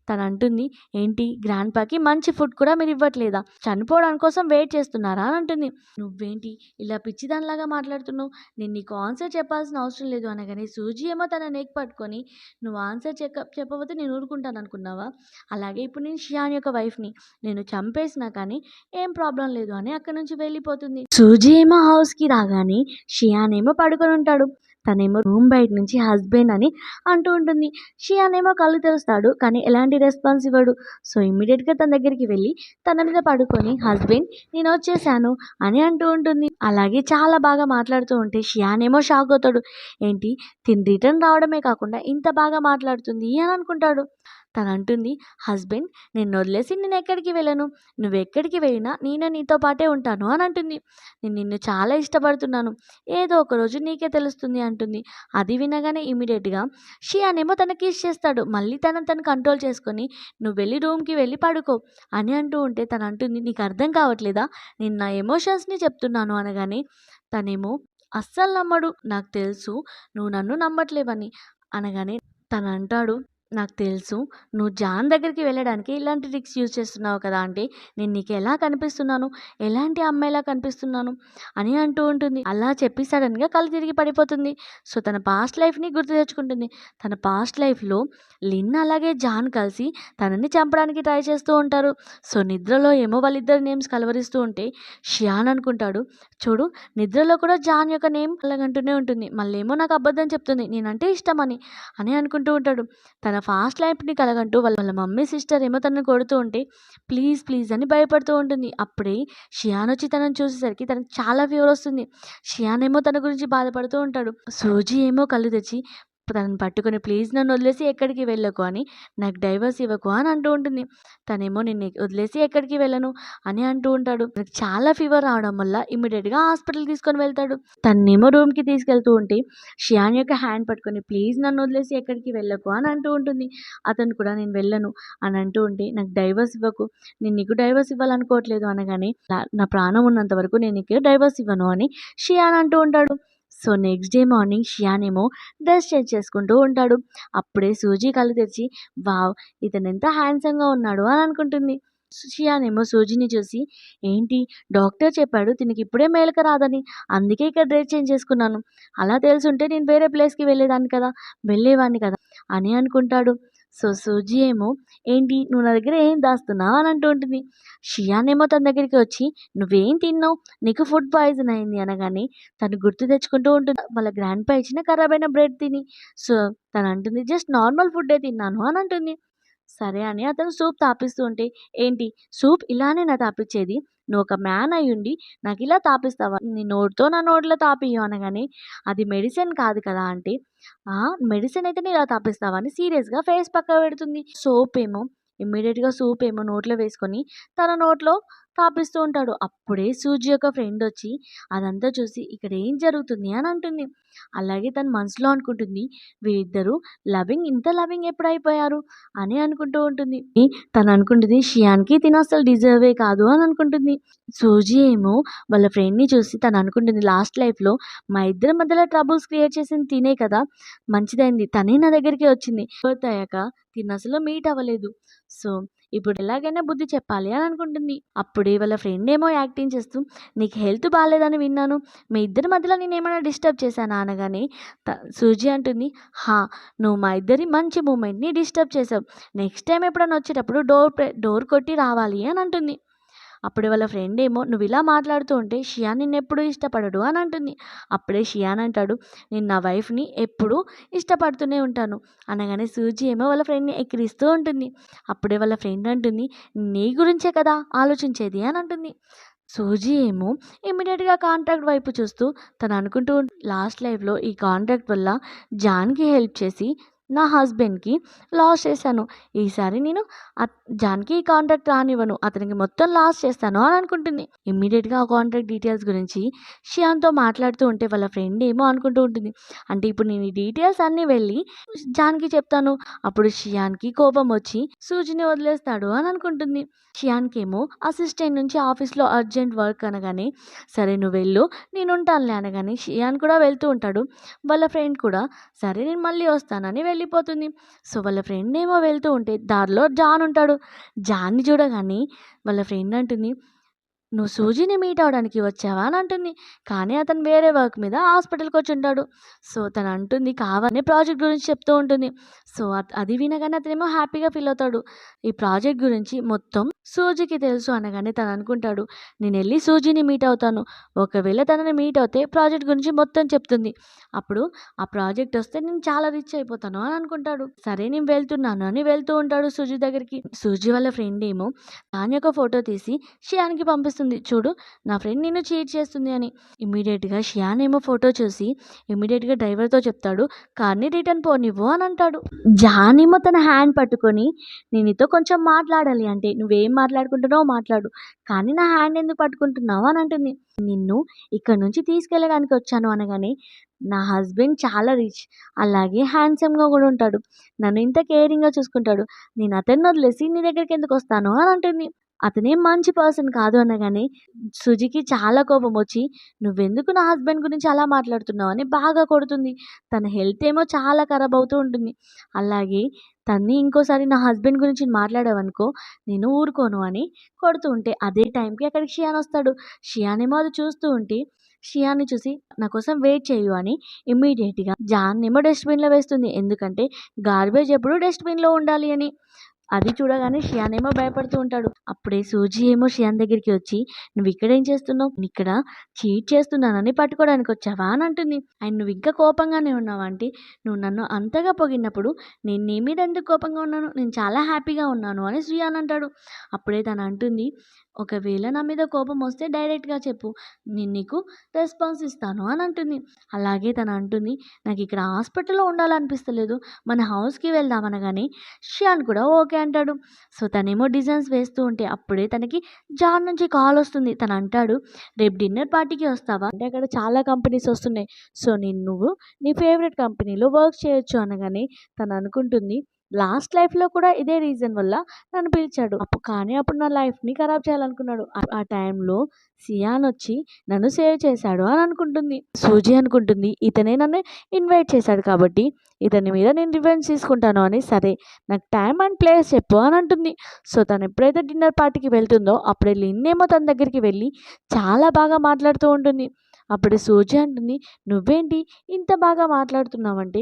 తను అంటుంది, "ఏంటి గ్రాండ్‌పాకి మంచి ఫుడ్ కూడా మీరు ఇవ్వట్లేదా? చనిపోవడం కోసం వెయిట్ చేస్తున్నారా?" అని అంటుంది. "నువ్వేంటి ఇలా పిచ్చిదానిలాగా మాట్లాడుతున్నావు? నేను నీకు ఆన్సర్ చెప్పాల్సిన అవసరం లేదు" అనగానే సూజీ ఏమో తన నెక్ పట్టుకొని, "నువ్వు ఆన్సర్ చెప్పకపోతే నేను ఊరుకుంటాను అనుకున్నావా? అలాగే ఇప్పుడు నేను షియాన్ యొక్క వైఫ్‌ని. నేను చంపేసినా కానీ ఏం ప్రాబ్లం లేదు" అని అక్కడి నుంచి వెళ్ళిపోతుంది. సూజీ ఏమో హౌస్‌కి రాగానే షియాన్ ఏమో పడుకొని ఉంటాడు. తనేమో రూమ్ బయట నుంచి హస్బెండ్ అని అంటూ ఉంటుంది. షియాన్ ఏమో కళ్ళు తెరుస్తాడు. కానీ ఎలాంటి రెస్పాన్స్ ఇవ్వడు. సో ఇమ్మీడియేట్‌గా తన దగ్గరికి వెళ్ళి తన మీద పడుకొని, "హస్బెండ్ నేనొచ్చేసాను" అని అంటూ ఉంటుంది. అలాగే చాలా బాగా మాట్లాడుతూ ఉంటే షియాన్ ఏమో షాక్ అవుతాడు. ఏంటి తిను రిటర్న్ రావడమే కాకుండా ఇంత బాగా మాట్లాడుతుంది అని అనుకుంటాడు. తనంటుంది, "హస్బెండ్ నిన్నొదిలేసి నేనెక్కడికి వెళ్ళను. నువ్వెక్కడికి వెళ్ళినా నేను నీతో పాటే ఉంటాను" అని అంటుంది. "నేను నిన్ను చాలా ఇష్టపడుతున్నాను. ఏదో ఒక రోజు నీకే తెలుస్తుంది" అంటుంది. అది వినగానే ఇమ్మీడియేట్‌గా షియాన్ ఏమో తనకి కిస్ చేస్తాడు. మళ్ళీ తనని తను కంట్రోల్ చేసుకొని, "నువ్వు వెళ్ళి రూమ్‌కి వెళ్ళి పడుకో" అని అంటూ ఉంటే తనంటుంది, "నీకు అర్థం కావట్లేదా? నేను నా ఎమోషన్స్‌ని చెప్తున్నాను" అనగానే తనేమో అస్సలు నమ్మడు. "నాకు తెలుసు నువ్వు నన్ను నమ్మట్లేవని" అనగానే తనంటాడు, "నాకు తెలుసు నువ్వు జాన్ దగ్గరికి వెళ్ళడానికి ఇలాంటి ట్రిక్స్ యూజ్ చేస్తున్నావు కదా" అంటే, "నేను నీకు ఎలా కనిపిస్తున్నాను? ఎలాంటి అమ్మాయిలా కనిపిస్తున్నాను?" అని అంటూ ఉంటుంది. అలా చెప్పి సడెన్‌గా కళ్ళు తిరిగి పడిపోతుంది. సో తన పాస్ట్ లైఫ్‌ని గుర్తు తెచ్చుకుంటుంది. తన పాస్ట్ లైఫ్‌లో లిన్ అలాగే జాన్ కలిసి తనని చంపడానికి ట్రై చేస్తూ ఉంటారు. సో నిద్రలో ఏమో వాళ్ళిద్దరి నేమ్స్ కలవరిస్తూ ఉంటే షియాన్ అనుకుంటాడు, చూడు నిద్రలో కూడా జాన్ యొక్క నేమ్ అలాగంటూనే ఉంటుంది. మళ్ళేమో నాకు అబద్ధం చెప్తుంది నేనంటే ఇష్టమని అని అనుకుంటూ ఉంటాడు. తన ఫాస్ట్ లైఫ్‌ని కలగంటూ వాళ్ళ మమ్మీ సిస్టర్ ఏమో తనని కొడుతూ ఉంటే, "ప్లీజ్ ప్లీజ్" అని భయపడుతూ ఉంటుంది. అప్పుడే షియాన్ వచ్చి తనని చూసేసరికి తనకి చాలా ఫీవర్ వస్తుంది. షియాన్ ఏమో తన గురించి బాధపడుతూ ఉంటాడు. సూజీ ఏమో కళ్ళు తెచ్చి తనని పట్టుకొని, "ప్లీజ్ నన్ను వదిలేసి ఎక్కడికి వెళ్ళకు" అని, "నాకు డైవర్స్ ఇవ్వకు" అని అంటూ ఉంటుంది. తనేమో, "నిన్ను వదిలేసి ఎక్కడికి వెళ్ళను" అని అంటూ ఉంటాడు. తనకి చాలా ఫీవర్ రావడం వల్ల ఇమ్మీడియేట్‌గా హాస్పిటల్‌కి తీసుకొని వెళ్తాడు. తన్నేమో రూమ్‌కి తీసుకెళ్తూ ఉంటే షియాన్ యొక్క హ్యాండ్ పట్టుకొని, "ప్లీజ్ నన్ను వదిలేసి ఎక్కడికి వెళ్ళకు" అని అంటూ ఉంటుంది. అతను కూడా, "నేను వెళ్ళను" అని అంటూ ఉంటే, "నాకు డైవర్స్ ఇవ్వకు, నేను నీకు డైవర్స్ ఇవ్వాలనుకోవట్లేదు" అనగానే, నా ప్రాణం ఉన్నంత వరకు నేను నీకు డైవర్స్ ఇవ్వను" అని షియాన్ అంటూ ఉంటాడు. సో నెక్స్ట్ డే మార్నింగ్ షియాన్ ఏమో డ్రెస్ చేంజ్ చేసుకుంటూ ఉంటాడు. అప్పుడే సూజీ కళ్ళు తెరిచి, "వావ్! ఇతను ఎంత హ్యాండ్సమ్‌గా ఉన్నాడు" అని అనుకుంటుంది. షియాన్ ఏమో సూజీని చూసి, "ఏంటి డాక్టర్ చెప్పాడు తినకి ఇప్పుడే మేలుక రాదని. అందుకే ఇక్కడ డ్రెస్ చేంజ్ చేసుకున్నాను. అలా తెలిసుంటే నేను వేరే ప్లేస్‌కి వెళ్ళేవాడిని కదా" అని అనుకుంటాడు. సో సూజీ ఏమో, "ఏంటి నువ్వు నా దగ్గర ఏం దాస్తున్నావు" అని అంటూ ఉంటుంది. షియాన్ ఏమో తన దగ్గరికి వచ్చి, "నువ్వేం తిన్నావు? నీకు ఫుడ్ పాయిజన్ అయింది" అనగానే తను గుర్తు తెచ్చుకుంటూ ఉంటుంది. వాళ్ళ గ్రాండ్‌పా ఇచ్చిన ఖరాబైన బ్రెడ్ తిని. సో తనంటుంది, "జస్ట్ నార్మల్ ఫుడ్డే తిన్నాను" అని అంటుంది. సరే అని అతను సూప్ తాపిస్తూ ఉంటే, "ఏంటి సూప్ ఇలానేనా తాపిచ్చేది? నువ్వొక మ్యాన్ అయ్యుండి నాకిలా తాపిస్తావా? నీ నోటితో నా నోట్లో తాపియ్యు" అనగానే, "అది మెడిసిన్ కాదు కదా" అంటే, "ఆ! మెడిసిన్ అయితేనే ఇలా తాపిస్తావా" అని సీరియస్‌గా ఫేస్ పక్కకు పెడుతుంది. సోప్ ఏమో ఇమ్మీడియేట్‌గా సూప్ ఏమో నోట్లో వేసుకొని తన నోట్లో తాపిస్తూ ఉంటాడు. అప్పుడే సూజీ యొక్క ఫ్రెండొచ్చి అదంతా చూసి, "ఇక్కడ ఏం జరుగుతుంది" అని అంటుంది. అలాగే తను మనసులో అనుకుంటుంది, వీళ్ళిద్దరూ ఇంత లవింగ్ ఎప్పుడైపోయారు అని అనుకుంటూ ఉంటుంది. తను అనుకుంటుంది, షియాన్‌కి తిను అసలు డిజర్వే కాదు అని అనుకుంటుంది. సూజీ ఏమో వాళ్ళ ఫ్రెండ్‌ని చూసి తను అనుకుంటుంది, లాస్ట్ లైఫ్‌లో మా ఇద్దరి మధ్యలో ట్రబుల్స్ క్రియేట్ చేసింది తినే కదా! మంచిదైంది తనే నా దగ్గరికే వచ్చింది. బర్త్ అయ్యాక తిను అసలు మీట్ అవ్వలేదు. సో ఇప్పుడు ఎలాగైనా బుద్ధి చెప్పాలి అని అనుకుంటుంది. అప్పుడే వాళ్ళ ఫ్రెండ్ ఏమో యాక్టింగ్ చేస్తూ, "నీకు హెల్త్ బాలేదని విన్నాను. మీ ఇద్దరి మధ్యలో నేనేమైనా డిస్టర్బ్ చేశానా?" అనగానే సూజీ అంటుంది, "హా! నువ్వు మా ఇద్దరి మంచి మూమెంట్‌ని డిస్టర్బ్ చేసావు. నెక్స్ట్ టైమ్ ఎప్పుడైనా వచ్చేటప్పుడు డోర్ కొట్టి రావాలి" అని అంటుంది. అప్పుడు వాళ్ళ ఫ్రెండ్ ఏమో, "నువ్వు ఇలా మాట్లాడుతూ ఉంటే షియాన్ నిన్నెప్పుడూ ఇష్టపడడు" అని అంటుంది. అప్పుడే షియాన్ అంటాడు, "నేను నా వైఫ్‌ని ఎప్పుడూ ఇష్టపడుతూనే ఉంటాను" అనగానే సూజీ ఏమో వాళ్ళ ఫ్రెండ్‌ని ఎక్కిరిస్తూ ఉంటుంది. అప్పుడే వాళ్ళ ఫ్రెండ్ అంటుంది, "నీ గురించే కదా ఆలోచించేది" అని అంటుంది. సూజీ ఏమో ఇమ్మీడియేట్‌గా కాంట్రాక్ట్ వైపు చూస్తూ తను అనుకుంటూ లాస్ట్ లైఫ్‌లో ఈ కాంట్రాక్ట్ వల్ల జాన్‌కి హెల్ప్ చేసి నా హస్బెండ్‌కి లాస్ చేశాను. ఈసారి నేను జాన్కి ఈ కాంట్రాక్ట్ రానివ్వను, అతనికి మొత్తం లాస్ చేస్తాను అని అనుకుంటుంది. ఇమ్మీడియట్గా ఆ కాంట్రాక్ట్ డీటెయిల్స్ గురించి షియాన్తో మాట్లాడుతూ ఉంటే వాళ్ళ ఫ్రెండ్ ఏమో అనుకుంటూ ఉంటుంది, అంటే ఇప్పుడు నేను ఈ డీటెయిల్స్ అన్నీ వెళ్ళి జాన్కి చెప్తాను, అప్పుడు షియాన్కి కోపం వచ్చి సూజిని వదిలేస్తాడు అని అనుకుంటుంది. షియాన్కి ఏమో అసిస్టెంట్ నుంచి ఆఫీస్లో అర్జెంట్ వర్క్ అనగానే సరే నువ్వు వెళ్ళు నేను ఉంటానులే అనగానే షియాన్ కూడా వెళ్తూ ఉంటాడు. వాళ్ళ ఫ్రెండ్ కూడా సరే నేను మళ్ళీ వస్తానని వెళ్ళిపోతుంది. సో వాళ్ళ ఫ్రెండ్ ఏమో వెళ్తూ ఉంటే దారిలో జాన్ ఉంటాడు. జాన్ని చూడగానే వాళ్ళ ఫ్రెండ్ అంటుంది, నువ్వు సూజిని మీట్ అవడానికి వచ్చావా అని అంటుంది. కానీ అతను వేరే వర్క్ మీద హాస్పిటల్కి వచ్చి ఉంటాడు. సో తను అంటుంది కావాలనే ప్రాజెక్ట్ గురించి చెప్తూ ఉంటుంది. సో అది వినగానే అతనేమో హ్యాపీగా ఫీల్ అవుతాడు. ఈ ప్రాజెక్ట్ గురించి మొత్తం సూజికి తెలుసు అనగానే తను అనుకుంటాడు, నేను వెళ్ళి సూజిని మీట్ అవుతాను, ఒకవేళ తనని మీట్ అవుతే ప్రాజెక్ట్ గురించి మొత్తం చెప్తుంది, అప్పుడు ఆ ప్రాజెక్ట్ వస్తే నేను చాలా రిచ్ అయిపోతాను అని అనుకుంటాడు. సరే నేను వెళ్తున్నాను అని వెళ్తూ ఉంటాడు సూజి దగ్గరికి. సూజి వాళ్ళ ఫ్రెండ్ ఏమో దాని యొక్క ఫోటో తీసి షియాన్కి పంపిస్తుంది, చూడు నా ఫ్రెండ్ నిన్ను చీట్ చేస్తుంది అని. ఇమ్మీడియట్గా షియాన్ ఏమో ఫోటో చూసి ఇమ్మీడియట్గా డ్రైవర్తో చెప్తాడు, కార్ని రిటర్న్ పోనివ్వు అని అంటాడు. జాన్ ఏమో తన హ్యాండ్ పట్టుకొని నేను నీతో కొంచెం మాట్లాడాలి, అంటే నువ్వేం మాట్లాడుకుంటున్నావు మాట్లాడు, కానీ నా హ్యాండ్ ఎందుకు పట్టుకుంటున్నావు అని అంటుంది. నిన్ను ఇక్కడ నుంచి తీసుకెళ్ళడానికి వచ్చాను అనగానే నా హస్బెండ్ చాలా రిచ్, అలాగే హ్యాండ్సమ్గా కూడా ఉంటాడు, నన్ను ఇంత కేరింగ్గా చూసుకుంటాడు, నేను అతన్ని వదిలేసి నీ దగ్గరికి ఎందుకు వస్తాను అని అంటుంది. అతనేం మంచి పర్సన్ కాదు అనగానే సుజికి చాలా కోపం వచ్చి నువ్వెందుకు నా హస్బెండ్ గురించి అలా మాట్లాడుతున్నావు అని బాగా కొడుతుంది. తన హెల్త్ ఏమో చాలా ఖరాబ్ అవుతూ ఉంటుంది. అలాగే తన్ని ఇంకోసారి నా హస్బెండ్ గురించి మాట్లాడావనుకో నేను ఊరుకోను అని కొడుతూ ఉంటే అదే టైంకి అక్కడికి షియాన్ వస్తాడు. షియాన్ ఏమో అది చూస్తూ ఉంటే షియాన్ని చూసి నా కోసం వెయిట్ చేయు అని ఇమ్మీడియట్గా జాన్ ఏమో డస్ట్బిన్లో వేస్తుంది, ఎందుకంటే గార్బేజ్ ఎప్పుడు డస్ట్బిన్లో ఉండాలి అని. అది చూడగానే షియాన్ ఏమో భయపడుతూ ఉంటాడు. అప్పుడే సూజీ ఏమో షియాన్ దగ్గరికి వచ్చి నువ్వు ఇక్కడ ఏం చేస్తున్నావు, నేను ఇక్కడ చీట్ చేస్తున్నానని పట్టుకోవడానికి వచ్చావా అని అంటుంది. అండ్ నువ్వు ఇంకా కోపంగానే ఉన్నావా అంటే నువ్వు నన్ను అంతగా పొగిడినప్పుడు నేను నీ మీద ఎందుకు కోపంగా ఉన్నాను, నేను చాలా హ్యాపీగా ఉన్నాను అని షియాన్ అంటాడు. అప్పుడే తను అంటుంది, ఒకవేళ నా మీద కోపం వస్తే డైరెక్ట్గా చెప్పు, నేను నీకు రెస్పాన్స్ ఇస్తాను అని అంటుంది. అలాగే తను అంటుంది, నాకు ఇక్కడ హాస్పిటల్లో ఉండాలనిపిస్తలేదు, మన హౌస్కి వెళ్దాం అనగానే షియాన్ కూడా ఓకే అంటాడు. సో తనేమో డిజైన్స్ వేస్తూ ఉంటే అప్పుడే తనకి జాన్ నుంచి కాల్ వస్తుంది. తను అంటాడు, రేపు డిన్నర్ పార్టీకి వస్తావా అంటే అక్కడ చాలా కంపెనీస్ వస్తున్నాయి, సో నువ్వు నీ ఫేవరెట్ కంపెనీలో వర్క్ చేయొచ్చు అనగానే తను అనుకుంటుంది, లాస్ట్ లైఫ్లో కూడా ఇదే రీజన్ వల్ల నన్ను పిలిచాడు, కానీ అప్పుడు నా లైఫ్ని ఖరాబ్ చేయాలనుకున్నాడు, ఆ టైంలో సియాన్ వచ్చి నన్ను సేవ్ చేశాడు అని అనుకుంటుంది. సూజీ అనుకుంటుంది, ఇతనే నన్ను ఇన్వైట్ చేశాడు కాబట్టి ఇతని మీద నేను రివెంజ్ తీసుకుంటాను అని. సరే నాకు టైం అండ్ ప్లేస్ చెప్పు అని అంటుంది. సో తను ఎప్పుడైతే డిన్నర్ పార్టీకి వెళ్తుందో అప్పుడే లిన్నేమో తన దగ్గరికి వెళ్ళి చాలా బాగా మాట్లాడుతూ ఉంటుంది. అప్పుడే సూజీ అంటుంది, నువ్వేంటి ఇంత బాగా మాట్లాడుతున్నావంటే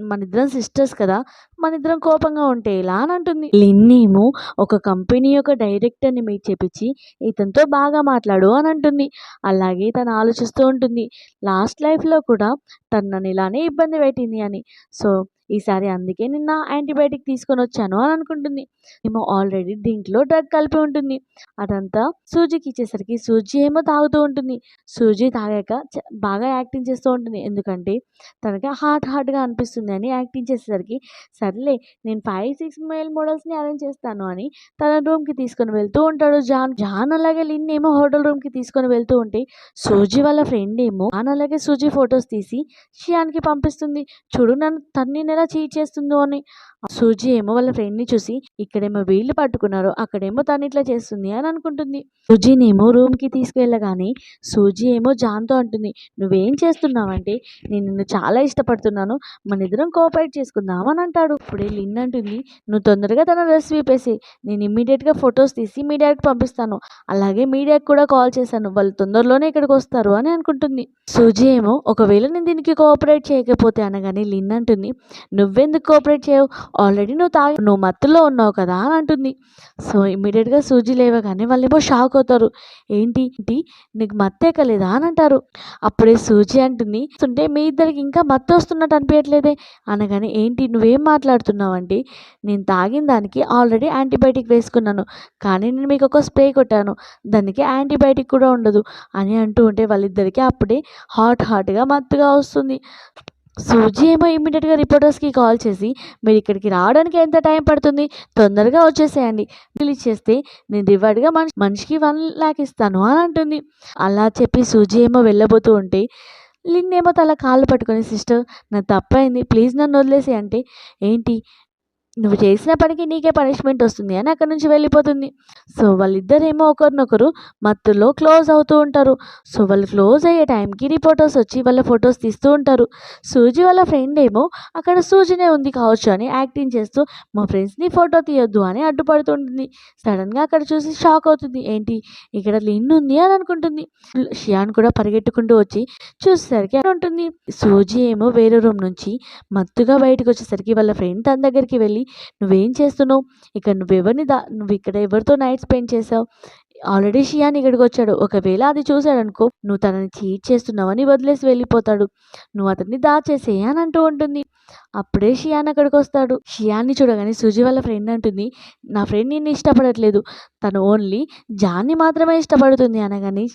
మనిద్దరం సిస్టర్స్ కదా, మనిద్దరం కోపంగా ఉంటే ఎలా అని అంటుంది. లిన్నేమో ఒక కంపెనీ యొక్క డైరెక్టర్ని మీట్ చేపించి ఇతనితో బాగా మాట్లాడు అని అంటుంది. అలాగే తను ఆలోచిస్తూ ఉంటుంది, లాస్ట్ లైఫ్లో కూడా తను నన్ను ఇలానే ఇబ్బంది పెట్టింది అని, సో ఈసారి అందుకే నిన్న యాంటీబయాటిక్ తీసుకొని వచ్చాను అని అనుకుంటుంది. ఏమో ఆల్రెడీ దీంట్లో డ్రగ్ కలిపి ఉంటుంది. అదంతా సూజీకి ఇచ్చేసరికి సూజీ ఏమో తాగుతూ ఉంటుంది. సూజీ తాగాక బాగా యాక్టింగ్ చేస్తూ ఉంటుంది, ఎందుకంటే తనకి హార్ట్గా అనిపిస్తుంది అని యాక్టింగ్ చేసేసరికి సర్లే నేను 5-6 మేల్ మోడల్స్ని అరేంజ్ చేస్తాను అని తన రూమ్కి తీసుకొని వెళ్తూ ఉంటాడు జాన్. అలాగే లిన్ ఏమో హోటల్ రూమ్కి తీసుకొని వెళ్తూ ఉంటే సూజీ వాళ్ళ ఫ్రెండ్ ఏమో అలాగే సూజీ ఫొటోస్ తీసి షియాన్కి పంపిస్తుంది, చూడు నన్ను తన్ని ఎలా చీట్ చేస్తుందో అని. సూజీ ఏమో వాళ్ళ ఫ్రెండ్ని చూసి ఇక్కడేమో వీళ్ళు పట్టుకున్నారు, అక్కడేమో తను ఇట్లా చేస్తుంది అని అనుకుంటుంది. సూజీనేమో రూమ్కి తీసుకువెళ్ళగానే సూజీ ఏమో జాన్తో అంటుంది, నువ్వేం చేస్తున్నావంటే నేను నిన్ను చాలా ఇష్టపడుతున్నాను, మన ఇద్దరం కోఆపరేట్ చేసుకుందాం అని అంటాడు. ఇప్పుడే లిన్ అంటుంది, నువ్వు తొందరగా తన డ్రెస్ వీపేసి నేను ఇమ్మీడియట్గా ఫొటోస్ తీసి మీడియాకి పంపిస్తాను, అలాగే మీడియాకి కూడా కాల్ చేశాను, వాళ్ళు తొందరలోనే ఇక్కడికి వస్తారు అని అనుకుంటుంది. సూజీ ఏమో ఒకవేళ నేను దీనికి కోఆపరేట్ చేయకపోతే అనగానే లిన్ అంటుంది, నువ్వెందుకు కోఆపరేట్ చేయవు, ఆల్రెడీ నువ్వు మత్తులో ఉన్నావు కదా అని అంటుంది. సో ఇమ్మీడియట్గా సూజీ లేవగానే వాళ్ళేమో షాక్ అవుతారు, ఏంటి నీకు మత్తు ఎక్కలేదా అని అంటారు. అప్పుడే సూజీ అంటుంది, అంటే మీ ఇద్దరికి ఇంకా మత్తు వస్తున్నట్టు అనిపించట్లేదే అనగానే ఏంటి నువ్వేం మాట్లాడుతున్నావు అంటే నేను తాగిన దానికి ఆల్రెడీ యాంటీబయాటిక్ వేసుకున్నాను, కానీ నేను మీకు ఒక స్ప్రే కొట్టాను, దానికి యాంటీబయాటిక్ కూడా ఉండదు అని అంటూ ఉంటే వాళ్ళిద్దరికీ అప్పుడే హాట్గా మత్తుగా వస్తుంది. సూజీ ఏమో ఇమ్మీడియట్‌గా రిపోర్టర్స్‌కి కాల్ చేసి, "మీరిక్కడికి రావడానికి ఎంత టైం పడుతుంది? తొందరగా వచ్చేసేయండి. బిల్ ఇచ్చేస్తే నేను రివార్డ్‌గా మనిషికి 1,00,000 ఇస్తాను" అని అంటుంది. అలా చెప్పి సూజీ ఏమో వెళ్ళబోతూ ఉంటే, లిన్ ఏమో తన కాళ్ళు పట్టుకొని, "సిస్టర్ నాది తప్పయింది. ప్లీజ్ నన్ను వదిలేసేయి" అంటే, "ఏంటి? నువ్వు చేసిన పనికి నీకే పనిష్మెంట్ వస్తుంది" అని అక్కడి నుంచి వెళ్ళిపోతుంది. సో వాళ్ళిద్దరేమో ఒకరినొకరు మత్తులో క్లోజ్ అవుతూ ఉంటారు. సో వాళ్ళు క్లోజ్ అయ్యే టైంకి రిపోర్టర్స్ వచ్చి వాళ్ళ ఫొటోస్ తీస్తూ ఉంటారు. సూజీ వాళ్ళ ఫ్రెండ్ ఏమో అక్కడ సూజీనే ఉంది కావచ్చు అని యాక్టింగ్ చేస్తూ, మా ఫ్రెండ్స్ని ఫోటో తీయొద్దు అని అడ్డుపడుతుంటుంది. సడన్గా అక్కడ చూసి షాక్ అవుతుంది. ఏంటి ఇక్కడ లిన్ ఉంది అని అనుకుంటుంది. షియాన్ కూడా పరిగెట్టుకుంటూ వచ్చి చూసేసరికి అక్కడ ఉంటుంది. సూజీ ఏమో వేరే రూమ్ నుంచి మత్తుగా బయటకు వచ్చేసరికి వాళ్ళ ఫ్రెండ్ తన దగ్గరికి వెళ్ళి, "నువ్వేం చేస్తున్నావు? ఇక్కడ నువ్వు ఇక్కడ ఎవరితో నైట్ స్పెండ్ చేసావు? ఆల్రెడీ షియాన్ ఇక్కడికి వచ్చాడు. ఒకవేళ అది చూసాడనుకో, నువ్వు తనని చీట్ చేస్తున్నావని వదిలేసి వెళ్ళిపోతాడు. నువ్వు అతన్ని దాచేసేయి" అని అంటూ ఉంటుంది. అప్పుడే షియాన్ అక్కడికి వస్తాడు. షియాన్ని చూడగానే సూజీ వాళ్ళ ఫ్రెండ్ అంటుంది, "నా ఫ్రెండ్ నిన్ను ఇష్టపడట్లేదు. తను ఓన్లీ జాన్ని మాత్రమే ఇష్టపడుతుంది" అనగానే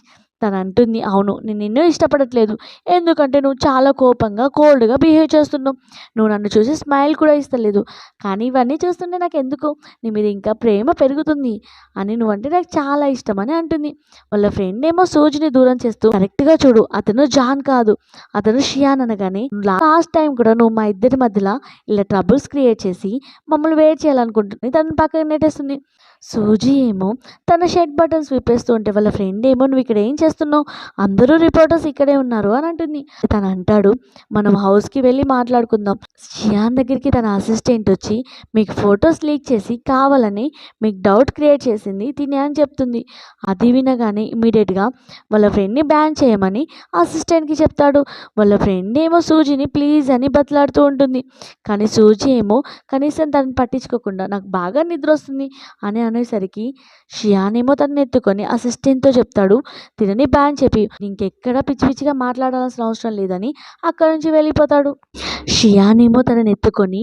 తను అంటుంది, "అవును నేను నిన్ను ఇష్టపడట్లేదు. ఎందుకంటే నువ్వు చాలా కోపంగా కోల్డ్గా బిహేవ్ చేస్తున్నావు. నువ్వు నన్ను చూసి స్మైల్ కూడా ఇస్తలేదు. కానీ ఇవన్నీ చూస్తుంటే నాకు ఎందుకో నీ మీద ఇంకా ప్రేమ పెరుగుతుంది అని, నువ్వంటే నాకు చాలా ఇష్టం" అని అంటుంది. వాళ్ళ ఫ్రెండ్ ఏమో సూజిని దూరం చేస్తూ, "కరెక్ట్గా చూడు, అతను జాన్ కాదు, అతను షియాన్" అనగానే, "లాస్ట్ టైం కూడా నువ్వు మా ఇద్దరి మధ్యలో ఇలా ట్రబుల్స్ క్రియేట్ చేసి మమ్మల్ని వేట్ చేయాలనుకుంటుంది" తనని పక్కకు నెట్టేస్తుంది. సూజీ ఏమో తన షర్ట్ బటన్స్ విప్పేస్తూ ఉంటే వాళ్ళ ఫ్రెండ్ ఏమో, "నువ్వు ఇక్కడ ఏం చేస్తున్నావు? అందరూ రిపోర్టర్స్ ఇక్కడే ఉన్నారు" అని అంటుంది. తను అంటాడు, "మనం హౌస్కి వెళ్ళి మాట్లాడుకుందాం." షియాన్ దగ్గరికి తన అసిస్టెంట్ వచ్చి, "మీకు ఫొటోస్ లీక్ చేసి కావాలని మీకు డౌట్ క్రియేట్ చేసింది తినే" అని చెప్తుంది. అది వినగానే ఇమీడియట్గా వాళ్ళ ఫ్రెండ్ని బ్యాన్ చేయమని అసిస్టెంట్కి చెప్తాడు. వాళ్ళ ఫ్రెండ్ ఏమో సూజీని ప్లీజ్ అని బతిలాడుతూ ఉంటుంది. కానీ సూజీ ఏమో కనీసం తనని పట్టించుకోకుండా, "నాకు బాగా నిద్ర వస్తుంది" అని అనేసరికి షియాన్ ఏమో తనని ఎత్తుకొని అసిస్టెంట్తో చెప్తాడు, "తినని బ్యాన్ చెప్పి ఇంకెక్కడ పిచ్చి పిచ్చిగా మాట్లాడాల్సిన అవసరం లేదని" అక్కడ నుంచి వెళ్ళిపోతాడు. షియాన్ ఏమో తనని ఎత్తుకొని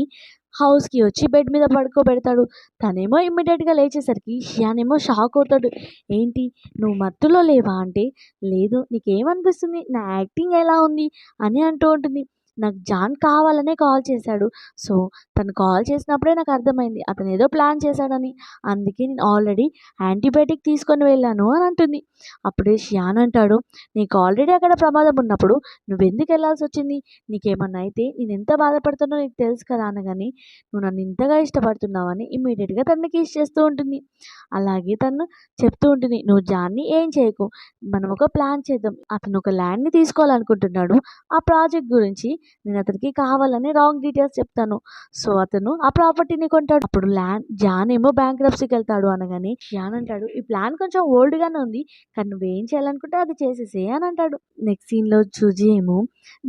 హౌస్కి వచ్చి బెడ్ మీద పడుకోబెడతాడు. తనేమో ఇమ్మీడియట్గా లేచేసరికి షియాన్ ఏమో షాక్ అవుతాడు. "ఏంటి నువ్వు మత్తులో లేవా?" అంటే, "లేదు, నీకేమనిపిస్తుంది? నా యాక్టింగ్ ఎలా ఉంది" అని అంటూ ఉంటుంది. "నాకు జాన్ కావాలనే కాల్ చేశాడు. సో తను కాల్ చేసినప్పుడే నాకు అర్థమైంది అతను ఏదో ప్లాన్ చేశాడని. అందుకే నేను ఆల్రెడీ యాంటీబయాటిక్ తీసుకొని వెళ్ళాను" అని అంటుంది. అప్పుడే షియాన్ అంటాడు, "నీకు ఆల్రెడీ అక్కడ ప్రమాదం ఉన్నప్పుడు నువ్వెందుకు వెళ్ళాల్సి వచ్చింది? నీకేమన్నా అయితే నేను ఎంత బాధపడుతానో నీకు తెలుసు కదా" అనగానే, "నువ్వు నన్ను ఇంతగా ఇష్టపడుతున్నావని" ఇమ్మీడియట్గా తనని కిస్ చేస్తూ ఉంటుంది. అలాగే తను చెప్తూ ఉంటుంది, "నువ్వు జాన్ని ఏం చేయకు, మనం ఒక ప్లాన్ చేద్దాం. అతను ఒక ల్యాండ్ని తీసుకోవాలనుకుంటున్నాడు. ఆ ప్రాజెక్ట్ గురించి నేను అతనికి కావాలని రాంగ్ డీటెయిల్స్ చెప్తాను. సో అతను ఆ ప్రాపర్టీని కొంటాడు. అప్పుడు జాన్ ఏమో బ్యాంక్రప్సీకి వెళ్తాడు" అనగానే షియాన్ అంటాడు, "ఈ ప్లాన్ కొంచెం ఓల్డ్గానే ఉంది, కానీ నువ్వేం చేయాలనుకుంటే అది చేసేసే" అని అంటాడు. నెక్స్ట్ సీన్లో సూజీ ఏమో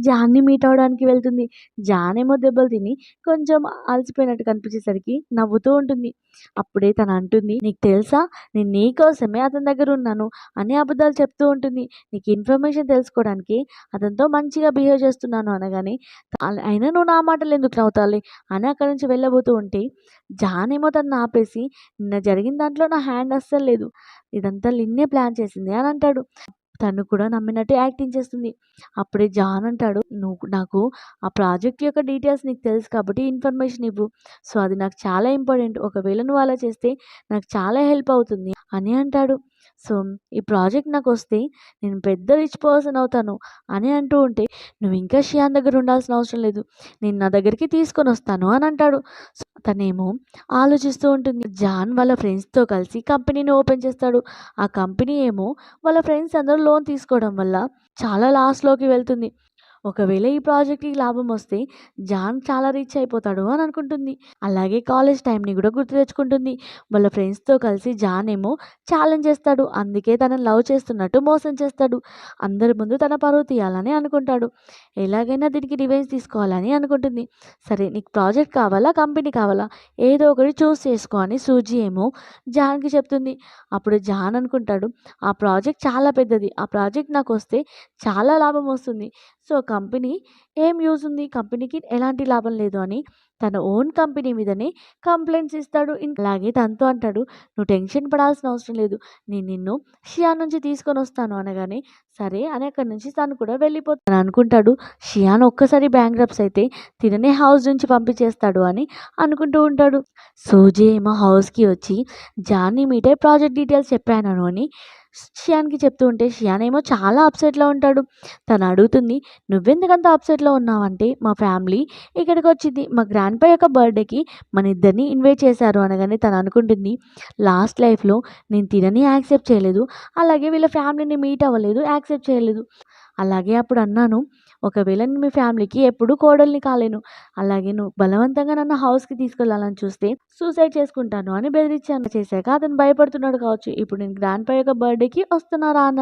జాన్ని మీట్ అవడానికి వెళ్తుంది. జాన్ ఏమో దెబ్బలు తిని కొంచెం అలసిపోయినట్టు కనిపించేసరికి నవ్వుతూ ఉంటుంది. అప్పుడే తను అంటుంది, "నీకు తెలుసా, నేను నీకోసమే అతని దగ్గర ఉన్నాను" అని అబద్ధాలు చెప్తూ ఉంటుంది. "నీకు ఇన్ఫర్మేషన్ తెలుసుకోవడానికి అతనితో మంచిగా బిహేవ్ చేస్తున్నాను" అనగానే, "అయినా నువ్వు నా మాటలు ఎందుకు నవ్వుతావులే" అని అక్కడి నుంచి వెళ్ళబోతూ ఉంటే, జాన్ ఏమో తనని ఆపేసి, "నిన్న జరిగిన దాంట్లో నా హ్యాండ్ అస్సలు లేదు. ఇదంతా లిన్నే ప్లాన్ చేసింది" అని అంటాడు. తను కూడా నమ్మినట్టు యాక్టింగ్ చేస్తుంది. అప్పుడే జాన్ అంటాడు, "నువ్వు నాకు ఆ ప్రాజెక్ట్ యొక్క డీటెయిల్స్ నీకు తెలుసు కాబట్టి ఇన్ఫర్మేషన్ ఇవ్వు. సో అది నాకు చాలా ఇంపార్టెంట్. ఒకవేళ నువ్వు అలా చేస్తే నాకు చాలా హెల్ప్ అవుతుంది" అని అంటాడు. సో ఈ ప్రాజెక్ట్ నాకు వస్తే నేను పెద్ద రిచ్ పర్సన్ అవుతాను అని అంటూ ఉంటే, "నువ్వు ఇంకా షియాన్ దగ్గర ఉండాల్సిన అవసరం లేదు. నేను నా దగ్గరికి తీసుకొని వస్తాను" అని అంటాడు. సో తనేమో ఆలోచిస్తూ ఉంటుంది. జాన్ వాళ్ళ ఫ్రెండ్స్తో కలిసి కంపెనీని ఓపెన్ చేస్తాడు. ఆ కంపెనీ ఏమో వాళ్ళ ఫ్రెండ్స్ అందరూ లోన్ తీసుకోవడం వల్ల చాలా లాస్‌లోకి వెళ్తుంది. ఒకవేళ ఈ ప్రాజెక్ట్‌కి లాభం వస్తే జాన్ చాలా రిచ్ అయిపోతాడు అని అనుకుంటుంది. అలాగే కాలేజ్ టైంని కూడా గుర్తు తెచ్చుకుంటుంది. వాళ్ళ ఫ్రెండ్స్‌తో కలిసి జాన్ ఏమో ఛాలెంజ్ చేస్తాడు. అందుకే తనని లవ్ చేస్తున్నట్టు మోసం చేస్తాడు. అందరి ముందు తన పరువు తీయాలని అనుకుంటాడు. ఎలాగైనా దీనికి రివెంజ్ తీసుకోవాలని అనుకుంటుంది. "సరే, నీకు ప్రాజెక్ట్ కావాలా, కంపెనీ కావాలా? ఏదో ఒకటి చూస్ చేసుకో" అని సూజీ ఏమో జాన్‌కి చెప్తుంది. అప్పుడు జాన్ అనుకుంటాడు, "ఆ ప్రాజెక్ట్ చాలా పెద్దది. ఆ ప్రాజెక్ట్ నాకు వస్తే చాలా లాభం వస్తుంది. సో, కంపెనీ ఏం యూజ్ ఉంది? కంపెనీకి ఎలాంటి లాభం లేదు అని తన ఓన్ కంపెనీ మీదనే కంప్లెయింట్స్ ఇస్తాడు. అలాగే తనతో అంటాడు, "నువ్వు టెన్షన్ పడాల్సిన అవసరం లేదు. నేను నిన్ను షియాన్ నుంచి తీసుకొనొస్తాను" అనగానే, సరే అని అక్కడి నుంచి తను కూడా వెళ్ళిపోతాడు. తను అనుకుంటాడు, షియాన్ ఒక్కసారి బ్యాంక్రప్ట్స్ అయితే తిననే హౌస్ నుంచి పంపించేస్తాడు అని అనుకుంటూ ఉంటాడు. సూజీ ఏమో హౌస్‌కి వచ్చి జాన్ని మీటే ప్రాజెక్ట్ డీటెయిల్స్ చెప్పాను అని షియాన్‌కి చెప్తూ ఉంటే, షియాన్ ఏమో చాలా అప్సెట్‌లో ఉంటాడు. తను అడుగుతుంది, "నువ్వెందుకంత అప్సెట్‌లో ఉన్నావంటే, మా ఫ్యామిలీ ఇక్కడికొచ్చింది. మా గ్రాండ్‌పా యొక్క బర్త్‌డేకి మనిద్దరిని ఇన్వైట్ చేశారు" అనగానే తను అనుకుంటుంది, లాస్ట్ లైఫ్‌లో నేను తినని యాక్సెప్ట్ చేయలేదు. అలాగే వీళ్ళ ఫ్యామిలీని మీట్ అవ్వలేదు, యాక్సెప్ట్ చేయలేదు. అలాగే అప్పుడు అన్నాను, "ఒకవేళ నేను మీ ఫ్యామిలీకి ఎప్పుడూ కోడలిని కాలేను. అలాగే నువ్వు బలవంతంగా నన్ను హౌస్‌కి తీసుకెళ్ళాలని చూస్తే సూసైడ్ చేసుకుంటాను" అని బెదిరించాను. చేశాక అతను భయపడుతున్నాడు కావచ్చు. ఇప్పుడు నేను గ్రాండ్‌పా యొక్క బర్త్‌డేకి వస్తున్నారా అన్న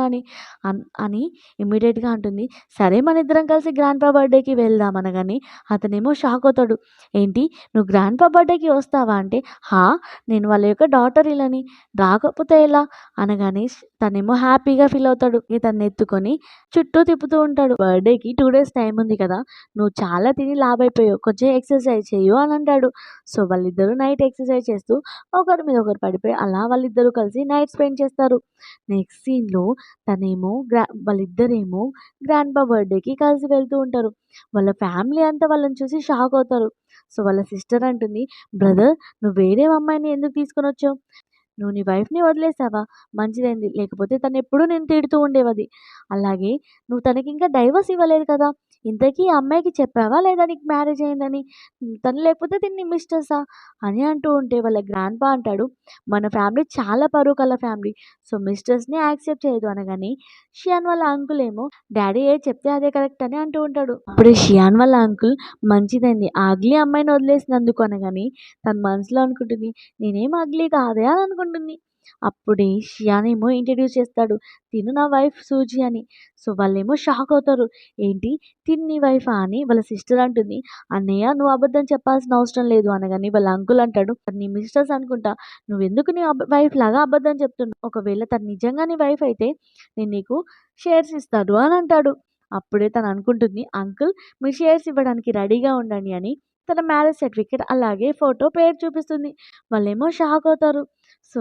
అని ఇమ్మీడియేట్‌గా అంటుంది. సరే మనిద్దరం కలిసి గ్రాండ్‌పా బర్త్‌డేకి వెళ్దాం అనగానే అతనేమో షాక్ అవుతాడు. ఏంటి నువ్వు గ్రాండ్‌పా బర్త్‌డేకి వస్తావా అంటే, "హా! నేను వాళ్ళ యొక్క డాటర్ ఇలని రాకపోతే ఎలా" అనగానే తనేమో హ్యాపీగా ఫీల్ అవుతాడు. తనని ఎత్తుకొని చుట్టూ తిప్పుతూ ఉంటాడు. "బర్త్‌డేకి 2 డేస్ టైం ఉంది కదా! నువ్వు చాలా తిని లావైపోయావు. కొంచెం ఎక్సర్సైజ్ చెయ్యు" అని అంటాడు. సో, వాళ్ళిద్దరూ నైట్ ఎక్సర్సైజ్ చేస్తూ ఒకరి మీద ఒకరు పడిపోయి అలా వాళ్ళిద్దరూ కలిసి నైట్ స్పెండ్ చేస్తారు. నెక్స్ట్ సీన్‌లో తనేమో వాళ్ళిద్దరేమో గ్రాండ్‌పా బర్త్‌డేకి కలిసి వెళ్తూ ఉంటారు. వాళ్ళ ఫ్యామిలీ అంతా వాళ్ళని చూసి షాక్ అవుతారు. సో, వాళ్ళ సిస్టర్ అంటుంది, "బ్రదర్ నువ్వు వేరే అమ్మాయిని ఎందుకు తీసుకొనొచ్చావు? నువ్వు నీ వైఫ్‌ని వదిలేసావా? మంచిదైంది. లేకపోతే తనెప్పుడూ నిన్ను తిడుతూ ఉండేవది. అలాగే నువ్వు తనకింకా డైవర్స్ ఇవ్వలేదు కదా! ఇంతకీ ఆ అమ్మాయికి చెప్పావా లేదా నీకు మ్యారేజ్ అయిందని? తను లేకపోతే తిను నీ మిస్టర్సా?" అని అంటూ ఉంటే వాళ్ళ గ్రాండ్‌పా అంటాడు, "మన ఫ్యామిలీ చాలా పరువు కల ఫ్యామిలీ. సో, మిస్టర్స్‌ని యాక్సెప్ట్ చేయదు" అనగానే షియాన్ వాళ్ళ అంకుల్ ఏమో డ్యాడీ ఏది చెప్తే అదే కరెక్ట్ అని అంటూ ఉంటాడు. అప్పుడే షియాన్ వాళ్ళ అంకుల్ మంచిదైంది ఆ అగ్లీ అమ్మాయిని వదిలేసినందుకు అనగానే తన మనసులో అనుకుంటుంది, నేనేం అగ్లీ కాదే అని అనుకుంటుంది. అప్పుడే షియాన్ ఏమో ఇంట్రడ్యూస్ చేస్తాడు. తిను నా వైఫ్ సూజీ అని. సో, వాళ్ళేమో షాక్ అవుతారు. ఏంటి తిను నీ వైఫా అని వాళ్ళ సిస్టర్ అంటుంది. అన్నయ్య నువ్వు అబద్ధం చెప్పాల్సిన అవసరం లేదు అనగానే వాళ్ళ అంకుల్ అంటాడు, "తను నీ మిస్టర్స్ అనుకుంటా. నువ్వెందుకు నీ వైఫ్ లాగా అబద్ధం చెప్తున్నావు? ఒకవేళ తను నిజంగా నీ వైఫ్ అయితే నేను నీకు షేర్స్ ఇస్తాను" అని అంటాడు. అప్పుడే తను అనుకుంటుంది, అంకుల్ మీరు షేర్స్ ఇవ్వడానికి రెడీగా ఉండండి అని తన మ్యారేజ్ సర్టిఫికేట్ అలాగే ఫోటో పేరు చూపిస్తుంది. వాళ్ళేమో షాక్ అవుతారు. సో,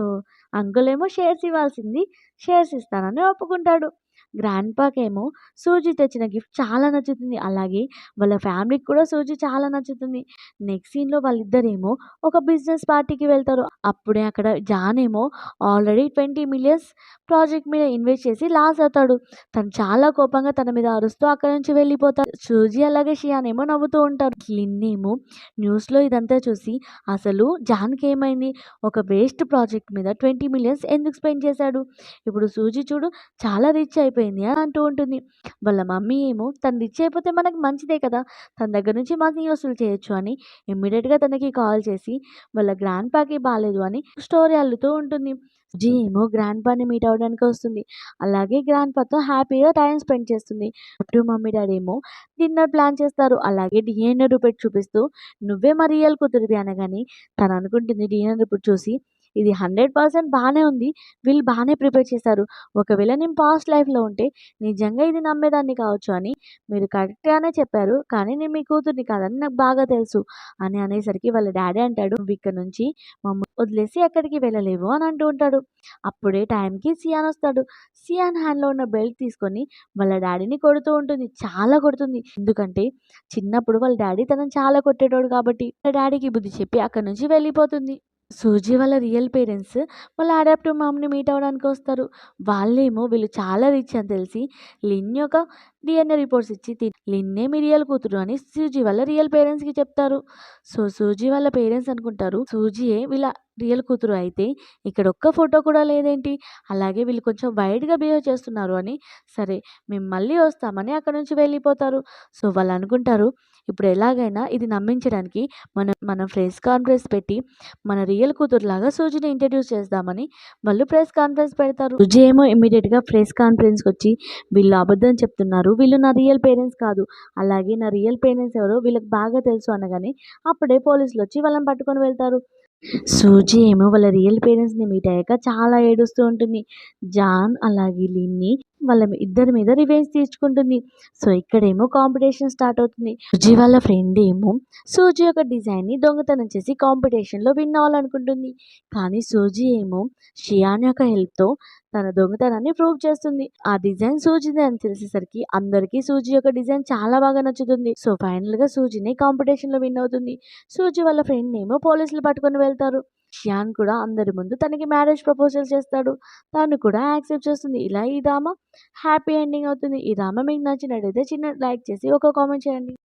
అంకుల్ ఏమో షేర్స్ ఇవ్వాల్సింది షేర్స్ ఇస్తానని ఒప్పుకుంటాడు. గ్రాండ్‌పాకేమో సూజీ తెచ్చిన గిఫ్ట్ చాలా నచ్చుతుంది. అలాగే వాళ్ళ ఫ్యామిలీకి కూడా సూజీ చాలా నచ్చుతుంది. నెక్స్ట్ సీన్‌లో వాళ్ళిద్దరేమో ఒక బిజినెస్ పార్టీకి వెళ్తారు. అప్పుడే అక్కడ జాన్ ఏమో ఆల్రెడీ 20 మిలియన్స్ ప్రాజెక్ట్ మీద ఇన్వెస్ట్ చేసి లాస్ అవుతాడు. తను చాలా కోపంగా తన మీద అరుస్తూ అక్కడి నుంచి వెళ్ళిపోతాడు. సూజీ అలాగే షియాన్ ఏమో నవ్వుతూ ఉంటారు. లిన్ ఏమో న్యూస్‌లో ఇదంతా చూసి అసలు జాన్‌కి ఏమైంది? ఒక వేస్ట్ ప్రాజెక్ట్ మీద 20 మిలియన్స్ ఎందుకు స్పెండ్ చేశాడు? ఇప్పుడు సూజీ చూడు చాలా రిచ్ అయిపోయింది అని అంటూ ఉంటుంది. వాళ్ళ మమ్మీ ఏమో తను రిచ్ అయిపోతే మనకు మంచిదే కదా! తన దగ్గర నుంచి మనీ వసూలు చేయొచ్చు అని ఇమ్మీడియేట్‌గా తనకి కాల్ చేసి వాళ్ళ గ్రాండ్‌పాకి బాలేదు అని స్టోరీ అల్లుతూ ఉంటుంది. సూజీ ఏమో గ్రాండ్‌పాని మీట్ అవ్వడానికి వస్తుంది. అలాగే గ్రాండ్‌పాతో హ్యాపీగా టైమ్ స్పెండ్ చేస్తుంది. అటు మమ్మీ, డ్యాడీ ఏమో డిన్నర్ ప్లాన్ చేస్తారు. అలాగే డీఎన్ఏ రిపోర్ట్ చూపిస్తూ "నువ్వే మా రియల్ కూతురివి" అనగానే తను అనుకుంటుంది డీఎన్ఏ రిపోర్ట్ చూసి ఇది 100% బానే ఉంది. వీళ్ళు బానే ప్రిపేర్ చేశారు. ఒకవేళ నేను పాస్ట్ లైఫ్‌లో ఉంటే నిజంగా ఇది నమ్మేదాన్ని కావచ్చు అని మీరు కరెక్ట్‌గానే చెప్పారు. కానీ నేను మీ కూతురిని కాదని నాకు బాగా తెలుసు అని అనేసరికి వాళ్ళ డ్యాడీ అంటాడు, "నువ్వు ఇక్కడ నుంచి మమ్మల్ని వదిలేసి ఎక్కడికి వెళ్ళలేవు" అని అంటూ ఉంటాడు. అప్పుడే టైంకి సియాన్ వస్తాడు. సియాన్ హ్యాండ్‌లో ఉన్న బెల్ట్ తీసుకొని వాళ్ళ డ్యాడీని కొడుతూ ఉంటుంది. చాలా కొడుతుంది. ఎందుకంటే చిన్నప్పుడు వాళ్ళ డ్యాడీ తనని చాలా కొట్టేటోడు కాబట్టి వాళ్ళ డ్యాడీకి బుద్ధి చెప్పి అక్కడి నుంచి వెళ్ళిపోతుంది. సూజీ వాళ్ళ రియల్ పేరెంట్స్ వాళ్ళ అడాప్టివ్ మామ్‌ని మీట్ అవ్వడానికి వస్తారు. వాళ్ళేమో వీళ్ళు చాలా రిచ్ అని తెలిసి లిన్ యొక్క డీఎన్ఏ రిపోర్ట్స్ ఇచ్చి లిన్నే మీ రియల్ కూతురు అని సూజీ వాళ్ళ రియల్ పేరెంట్స్‌కి చెప్తారు. సో, సూజీ వాళ్ళ పేరెంట్స్ అనుకుంటారు సూజీయే వీళ్ళ రియల్ కూతురు అయితే ఇక్కడ ఒక్క ఫోటో కూడా లేదేంటి? అలాగే వీళ్ళు కొంచెం వైల్డ్‌గా బిహేవ్ చేస్తున్నారు అని. సరే మేము మళ్ళీ వస్తామని అక్కడి నుంచి వెళ్ళిపోతారు. సో, వాళ్ళు అనుకుంటారు ఇప్పుడు ఎలాగైనా ఇది నమ్మించడానికి మనం ప్రెస్ కాన్ఫరెన్స్ పెట్టి మన రియల్ కూతురులాగా సూజీని ఇంట్రడ్యూస్ చేద్దామని వాళ్ళు ప్రెస్ కాన్ఫరెన్స్ పెడతారు. సూజీ ఏమో ఇమ్మీడియేట్‌గా ప్రెస్ కాన్ఫరెన్స్‌కి వచ్చి వీళ్ళు అబద్ధం చెప్తున్నారు. వీళ్ళు నా రియల్ పేరెంట్స్ కాదు. అలాగే నా రియల్ పేరెంట్స్ ఎవరో వీళ్ళకి బాగా తెలుసు అనగానే అప్పుడే పోలీసులొచ్చి వాళ్ళని పట్టుకొని వెళ్తారు. సూజీ ఏమో వాళ్ళ రియల్ పేరెంట్స్‌ని మీట్ అయ్యాక చాలా ఏడుస్తూ ఉంటుంది. జాన్ అలాగే లిన్ని వాళ్ళ ఇద్దరి మీద రివెంజ్ తీర్చుకుంటుంది. సో ఇక్కడేమో కాంపిటీషన్ స్టార్ట్ అవుతుంది. సూజీ వాళ్ళ ఫ్రెండ్ ఏమో సూజీ యొక్క డిజైన్ని దొంగతనం చేసి కాంపిటీషన్లో విన్ అవ్వాలనుకుంటుంది. కానీ సూజీ ఏమో షియాన్ యొక్క హెల్ప్తో తన దొంగతనాన్ని ప్రూవ్ చేస్తుంది. ఆ డిజైన్ సూజీదే అని తెలిసేసరికి అందరికీ సూజీ యొక్క డిజైన్ చాలా బాగా నచ్చుతుంది. సో ఫైనల్ గా సూజీని కాంపిటీషన్ లో విన్ అవుతుంది. సూజీ వాళ్ళ ఫ్రెండ్ ఏమో పోలీసులు పట్టుకొని వెళ్తారు. షియాన్ కూడా అందరి ముందు తనకి మ్యారేజ్ ప్రపోజల్ చేస్తాడు. తను కూడా యాక్సెప్ట్ చేస్తుంది. ఇలా ఈ డ్రామా హ్యాపీ ఎండింగ్ అవుతుంది. ఈ డ్రామా మీకు నచ్చినట్టయితే చిన్న లైక్ చేసి ఒక కామెంట్ చేయండి.